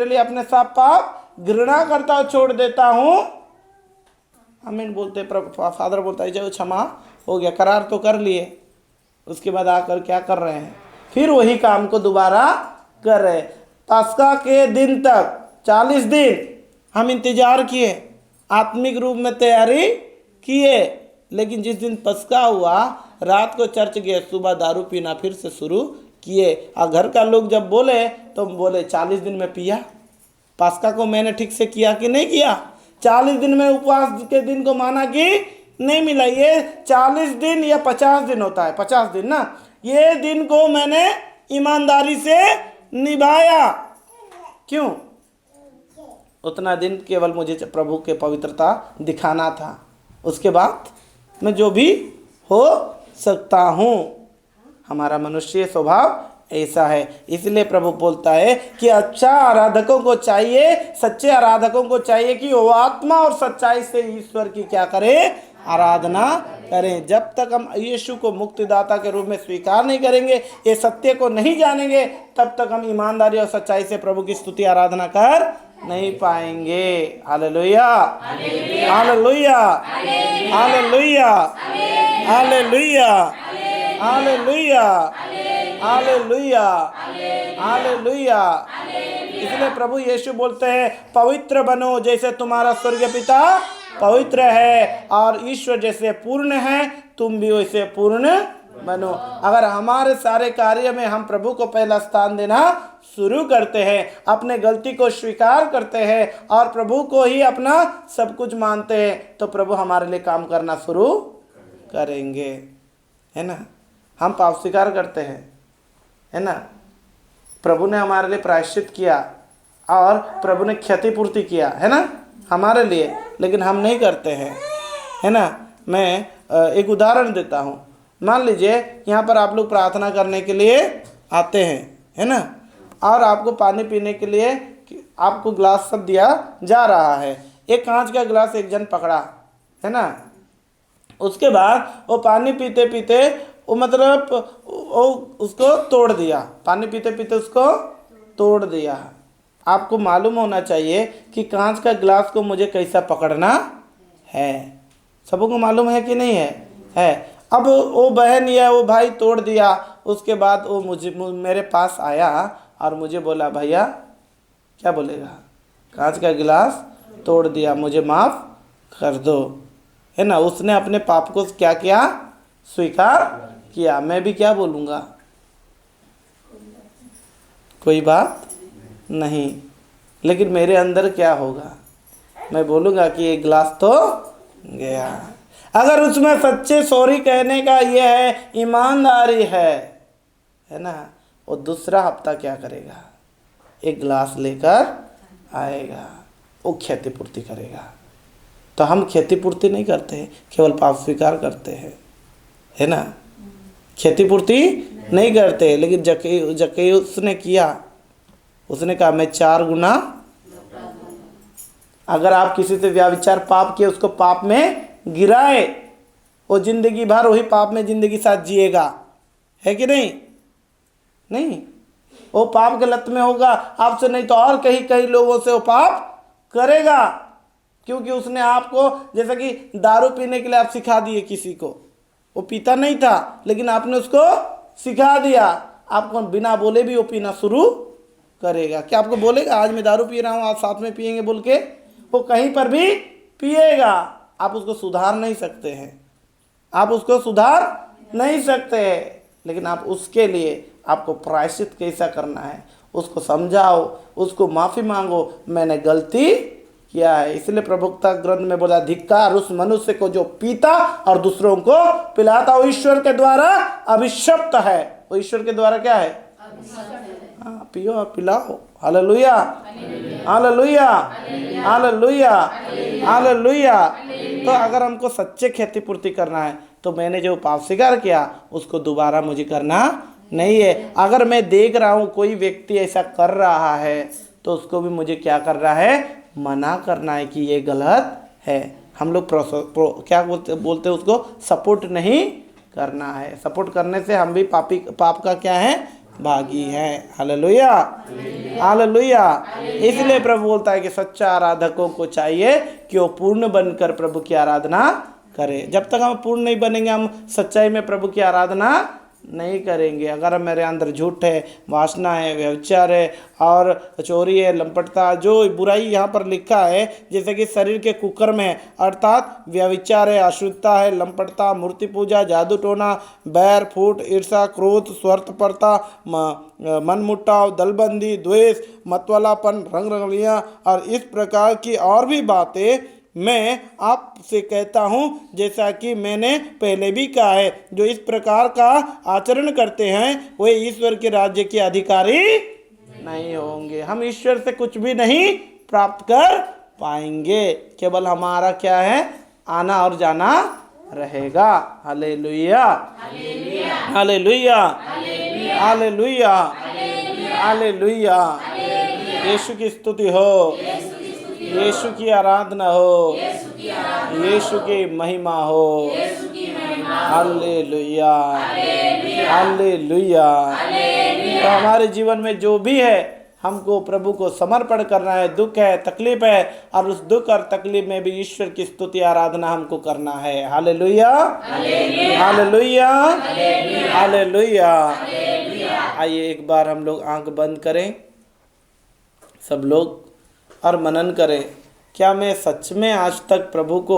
लिए अपने सब पाप घृणा करता और छोड़ देता हूँ। आमीन बोलते। फादर बोलता है जो क्षमा हो गया, करार तो कर लिए। उसके बाद आकर क्या कर रहे हैं? फिर वही काम को दोबारा कर रहे। पस्का के दिन तक 40 दिन हम इंतजार किए, आत्मिक रूप में तैयारी किए, लेकिन जिस दिन पस्का हुआ रात को चर्च गए, सुबह दारू पीना फिर से शुरू किए। और घर का लोग जब बोले तो बोले 40 दिन में पिया। पस्का को मैंने ठीक से किया कि नहीं किया? 40 दिन में उपवास के दिन को माना कि नहीं मिला। ये 40 दिन या 50 दिन होता है, 50 दिन ना। ये दिन को मैंने ईमानदारी से निभाया। क्यों? उतना दिन केवल मुझे प्रभु के पवित्रता दिखाना था। उसके बाद मैं जो भी हो सकता हूँ। हमारा मनुष्य स्वभाव ऐसा है। इसलिए प्रभु बोलता है कि अच्छा आराधकों को चाहिए, सच्चे आराधकों को चाहिए कि वो आत्मा और सच्चाई से ईश्वर की क्या करें? आराधना करें। जब तक हम यीशु को मुक्तिदाता के रूप में स्वीकार नहीं करेंगे, ये सत्य को नहीं जानेंगे, तब तक हम ईमानदारी और सच्चाई से प्रभु की स्तुति आराधना कर नहीं पाएंगे। Hallelujah, hallelujah, hallelujah, hallelujah, hallelujah, hallelujah, hallelujah. इसलिए प्रभु यीशु बोलते हैं पवित्र बनो जैसे तुम्हारा स्वर्गीय पिता पवित्र है, और ईश्वर जैसे पूर्ण है तुम भी वैसे पूर्ण बनो। अगर हमारे सारे कार्य में हम प्रभु को पहला स्थान देना शुरू करते हैं, अपने गलती को स्वीकार करते हैं और प्रभु को ही अपना सब कुछ मानते हैं, तो प्रभु हमारे लिए काम करना शुरू करेंगे, है ना। हम पाप स्वीकार करते हैं, है ना। प्रभु ने हमारे लिए प्रायश्चित किया और प्रभु ने क्षतिपूर्ति किया, है ना, हमारे लिए, लेकिन हम नहीं करते हैं, है ना। मैं एक उदाहरण देता हूँ। मान लीजिए यहाँ पर आप लोग प्रार्थना करने के लिए आते हैं, है ना, और आपको पानी पीने के लिए आपको ग्लास सब दिया जा रहा है। एक कांच का ग्लास एक जन पकड़ा, है ना। उसके बाद वो पानी पीते पीते वो मतलब वो उसको तोड़ दिया, पानी पीते पीते उसको तोड़ दिया। आपको मालूम होना चाहिए कि कांच का गिलास को मुझे कैसा पकड़ना है। सबको मालूम है कि नहीं है। अब वो बहन या वो भाई तोड़ दिया, उसके बाद वो मेरे पास आया और मुझे बोला भैया, क्या बोलेगा, कांच का गिलास तोड़ दिया, मुझे माफ़ कर दो, है ना। उसने अपने पाप को क्या किया, स्वीकार किया। मैं भी क्या बोलूँगा, कोई बात नहीं, लेकिन मेरे अंदर क्या होगा, मैं बोलूँगा कि ये गिलास तो गया। अगर उसमें सच्चे सॉरी कहने का ये है, ईमानदारी है ना, वो दूसरा हफ्ता क्या करेगा, एक गिलास लेकर आएगा, वो क्षतिपूर्ति करेगा। तो हम क्षतिपूर्ति नहीं करते, केवल पाप स्वीकार करते हैं, है ना, क्षतिपूर्ति नहीं करते। लेकिन जके उसने किया, उसने कहा मैं 4 गुना। अगर आप किसी से व्यभिचार पाप किए, उसको पाप में गिराए, वो जिंदगी भर वही पाप में जिंदगी साथ जिएगा, है कि नहीं, वो पाप गलत में होगा। आपसे नहीं तो और कई लोगों से वो पाप करेगा, क्योंकि उसने आपको, जैसे कि दारू पीने के लिए आप सिखा दिए किसी को, वो पीता नहीं था लेकिन आपने उसको सिखा दिया, आपको बिना बोले भी वो पीना शुरू करेगा। क्या आपको बोलेगा आज मैं दारू पी रहा हूँ, आज साथ में पिएंगे बोल के? वो कहीं पर भी पिएगा। आप उसको सुधार नहीं सकते हैं, आप उसको सुधार नहीं सकते, लेकिन आप उसके लिए आपको प्रायश्चित कैसा करना है, उसको समझाओ, उसको माफ़ी मांगो, मैंने गलती किया है। इसलिए प्रवक्ता ग्रंथ में बोला, धिक्कार उस मनुष्य को जो पीता और दूसरों को पिलाता, वो ईश्वर के द्वारा अभिशप्त है। वो ईश्वर के द्वारा क्या है, हाँ, पियो और पिलाओ। Hallelujah, hallelujah, hallelujah, hallelujah. तो अगर हमको सच्चे क्षतिपूर्ति करना है तो मैंने जो पाप स्वीकार किया उसको दोबारा मुझे करना नहीं है। अगर मैं देख रहा हूँ कोई व्यक्ति ऐसा कर रहा है तो उसको भी मुझे क्या करना है, मना करना है कि ये गलत है। हम लोग क्या बोलते हैं उसको, सपोर्ट नहीं करना है। सपोर्ट करने से हम भी पाप का क्या है, भागी है। Hallelujah, hallelujah. इसलिए प्रभु बोलता है कि सच्चा आराधकों को चाहिए कि वो पूर्ण बनकर प्रभु की आराधना करें। जब तक हम पूर्ण नहीं बनेंगे, हम सच्चाई में प्रभु की आराधना नहीं करेंगे। अगर मेरे अंदर झूठ है, वासना है, व्यभिचार है और चोरी है, लंपटता, जो बुराई यहाँ पर लिखा है, जैसे कि शरीर के कुकर्म है, अर्थात व्यभिचार है, अशुद्धता है, लंपटता, मूर्ति पूजा, जादू टोना, बैर, फूट, ईर्षा, क्रोध, स्वार्थपरता, मनमुटाव, दलबंदी, द्वेष, मतवालापन, रंगरलियाँ और इस प्रकार की और भी बातें मैं आपसे कहता हूँ, जैसा कि मैंने पहले भी कहा है, जो इस प्रकार का आचरण करते हैं वे ईश्वर के राज्य के अधिकारी नहीं होंगे। हम ईश्वर से कुछ भी नहीं प्राप्त कर पाएंगे, केवल हमारा क्या है, आना और जाना रहेगा। Hallelujah, hallelujah, hallelujah, hallelujah. Yeshu की स्तुति हो, यीशु की आराधना हो, यीशु की महिमा हो। Hallelujah, hallelujah. तो हमारे जीवन में जो भी है हमको प्रभु को समर्पण करना है। दुख है, तकलीफ है, और उस दुख और तकलीफ में भी ईश्वर की स्तुति आराधना हमको करना है। Hallelujah, hallelujah, hallelujah. आइए एक बार हम लोग आंख बंद करें सब लोग और मनन करें, क्या मैं सच में आज तक प्रभु को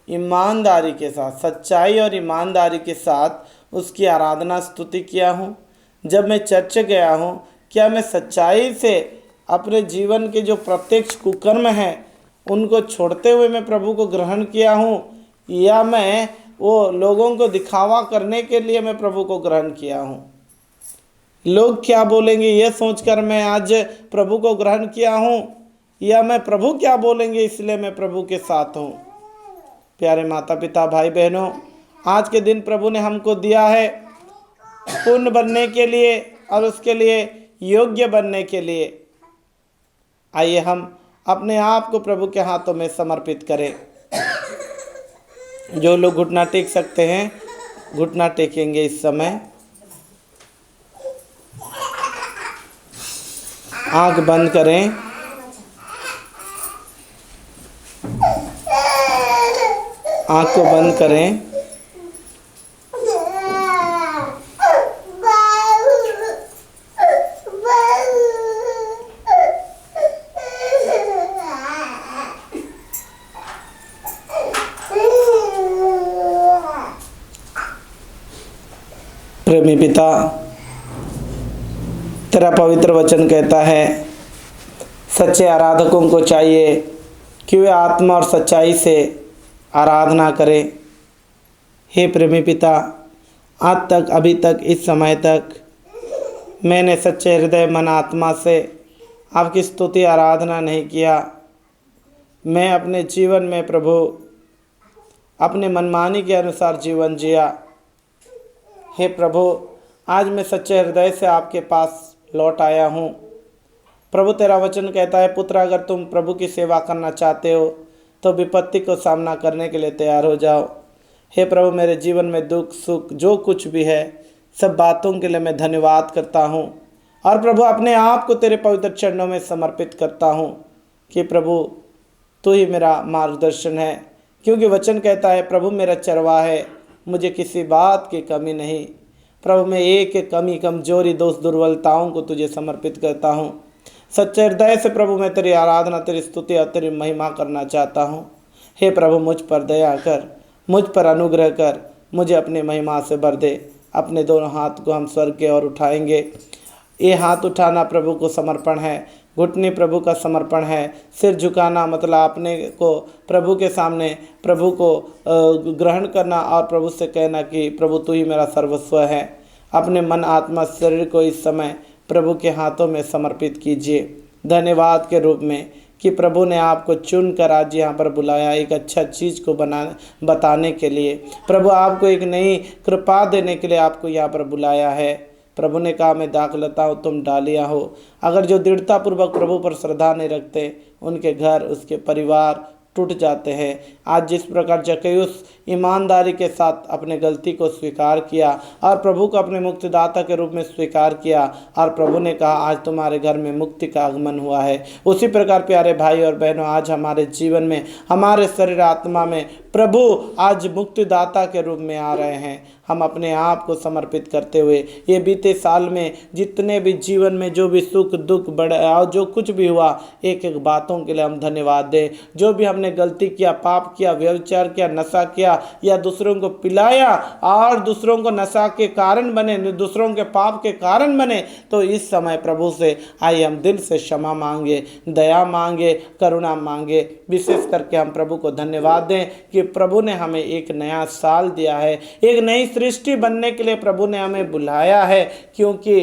ईमानदारी के साथ, सच्चाई और ईमानदारी के साथ उसकी आराधना स्तुति किया हूँ? जब मैं चर्च गया हूँ, क्या मैं सच्चाई से अपने जीवन के जो प्रत्यक्ष कुकर्म हैं उनको छोड़ते हुए मैं प्रभु को ग्रहण किया हूँ, या मैं वो लोगों को दिखावा करने के लिए मैं प्रभु को ग्रहण किया हूँ? लोग क्या बोलेंगे ये सोचकर मैं आज प्रभु को ग्रहण किया हूँ, या मैं प्रभु क्या बोलेंगे इसलिए मैं प्रभु के साथ हूँ? प्यारे माता पिता, भाई बहनों, आज के दिन प्रभु ने हमको दिया है पूर्ण बनने के लिए और उसके लिए योग्य बनने के लिए। आइए हम अपने आप को प्रभु के हाथों में समर्पित करें। जो लोग घुटना टेक सकते हैं घुटना टेकेंगे इस समय। आंख बंद करें। आँख को बंद करें। प्रेमी पिता, तेरा पवित्र वचन कहता है सच्चे आराधकों को चाहिए कि वे आत्मा और सच्चाई से आराधना करें। हे प्रेमी पिता, आज तक, अभी तक, इस समय तक मैंने सच्चे हृदय, मन, आत्मा से आपकी स्तुति आराधना नहीं किया। मैं अपने जीवन में प्रभु अपने मनमानी के अनुसार जीवन जिया। हे प्रभु, आज मैं सच्चे हृदय से आपके पास लौट आया हूँ। प्रभु, तेरा वचन कहता है पुत्र, अगर तुम प्रभु की सेवा करना चाहते हो तो विपत्ति को सामना करने के लिए तैयार हो जाओ। हे प्रभु, मेरे जीवन में दुख सुख जो कुछ भी है, सब बातों के लिए मैं धन्यवाद करता हूँ और प्रभु अपने आप को तेरे पवित्र चरणों में समर्पित करता हूँ कि प्रभु तू ही मेरा मार्गदर्शन है, क्योंकि वचन कहता है प्रभु मेरा चरवाहा है, मुझे किसी बात की कमी नहीं। प्रभु, मैं एक एक कमी, कमजोरी, दोष, दुर्बलताओं को तुझे समर्पित करता हूँ। सच्चे हृदय से प्रभु मैं तेरी आराधना, तेरी स्तुति और तेरी महिमा करना चाहता हूँ। हे प्रभु, मुझ पर दया कर, मुझ पर अनुग्रह कर, मुझे अपनी महिमा से भर दे। अपने दोनों हाथ को हम स्वर्ग की ओर उठाएंगे। ये हाथ उठाना प्रभु को समर्पण है, घुटने प्रभु का समर्पण है, सिर झुकाना मतलब अपने को प्रभु के सामने प्रभु को ग्रहण करना और प्रभु से कहना कि प्रभु तू ही मेरा सर्वस्व है। अपने मन, आत्मा, शरीर को इस समय प्रभु के हाथों में समर्पित कीजिए, धन्यवाद के रूप में कि प्रभु ने आपको चुनकर आज यहाँ पर बुलाया एक अच्छा चीज़ को बताने के लिए। प्रभु आपको एक नई कृपा देने के लिए आपको यहाँ पर बुलाया है। प्रभु ने कहा मैं दाखलता हो, तुम डालियाँ हो। अगर जो दृढ़तापूर्वक प्रभु पर श्रद्धा नहीं रखते, उनके घर, उसके परिवार टूट जाते हैं। आज जिस प्रकार जक्कैयुस ईमानदारी के साथ अपने गलती को स्वीकार किया और प्रभु को अपने मुक्तिदाता के रूप में स्वीकार किया और प्रभु ने कहा आज तुम्हारे घर में मुक्ति का आगमन हुआ है, उसी प्रकार प्यारे भाई और बहनों आज हमारे जीवन में, हमारे शरीर आत्मा में प्रभु आज मुक्तिदाता के रूप में आ रहे हैं। हम अपने आप को समर्पित करते हुए ये बीते साल में जितने भी जीवन में जो भी सुख दुख बड़ा और जो कुछ भी हुआ, एक एक बातों के लिए हम धन्यवाद दें। जो भी हमने गलती किया, पाप किया, व्यभिचार किया, नशा किया या दूसरों को पिलाया और दूसरों को नशा के कारण बने, दूसरों के पाप के कारण बने, तो इस समय प्रभु से आइए हम दिल से क्षमा मांगे, दया मांगे, करुणा मांगे। विशेष करके हम प्रभु को धन्यवाद दें कि प्रभु ने हमें एक नया साल दिया है, एक नई सृष्टि बनने के लिए प्रभु ने हमें बुलाया है। क्योंकि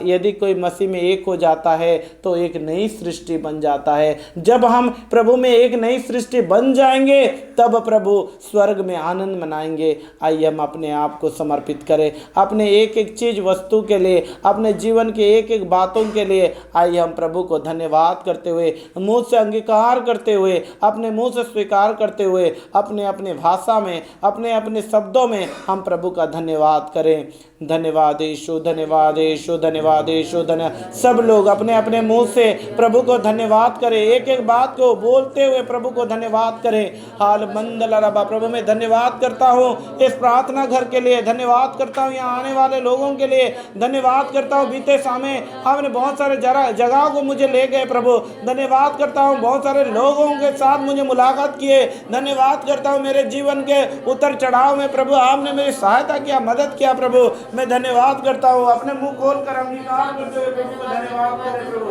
यदि कोई मसीह में एक हो जाता है तो एक नई सृष्टि बन जाता है। जब हम प्रभु में एक नई सृष्टि बन जाएंगे तब प्रभु स्वर्ग में आनंद मनाएंगे। आइए हम अपने आप को समर्पित करें, अपने एक एक चीज़ वस्तु के लिए, अपने जीवन के एक एक बातों के लिए। आइए हम प्रभु को धन्यवाद करते हुए, मुँह से अंगीकार करते हुए, अपने मुँह से स्वीकार करते हुए, अपने अपने भाषा में, अपने अपने शब्दों में हम प्रभु का धन्यवाद करें। धन्यवाद यीशु, धन्यवाद यीशु, धन्यवाद यीशु, धन्यवाद। सब लोग अपने अपने मुंह से प्रभु को धन्यवाद करें, एक एक बात को बोलते हुए प्रभु को धन्यवाद करें। हाल मंदल रबा, प्रभु मैं धन्यवाद करता हूँ इस प्रार्थना घर के लिए, धन्यवाद करता हूँ यहाँ आने वाले लोगों के लिए, धन्यवाद करता हूँ बीते समय आपने बहुत सारे जगहों को मुझे ले गए प्रभु, धन्यवाद करता हूँ बहुत सारे लोगों के साथ मुझे मुलाकात किए, धन्यवाद करता हूँ मेरे जीवन के उतर चढ़ाव में प्रभु आपने मेरी सहायता किया, मदद किया प्रभु, मैं धन्यवाद करता हूँ। अपने मुंह खोल कर अंगीकार करते हुए प्रभु को धन्यवाद करें प्रभु।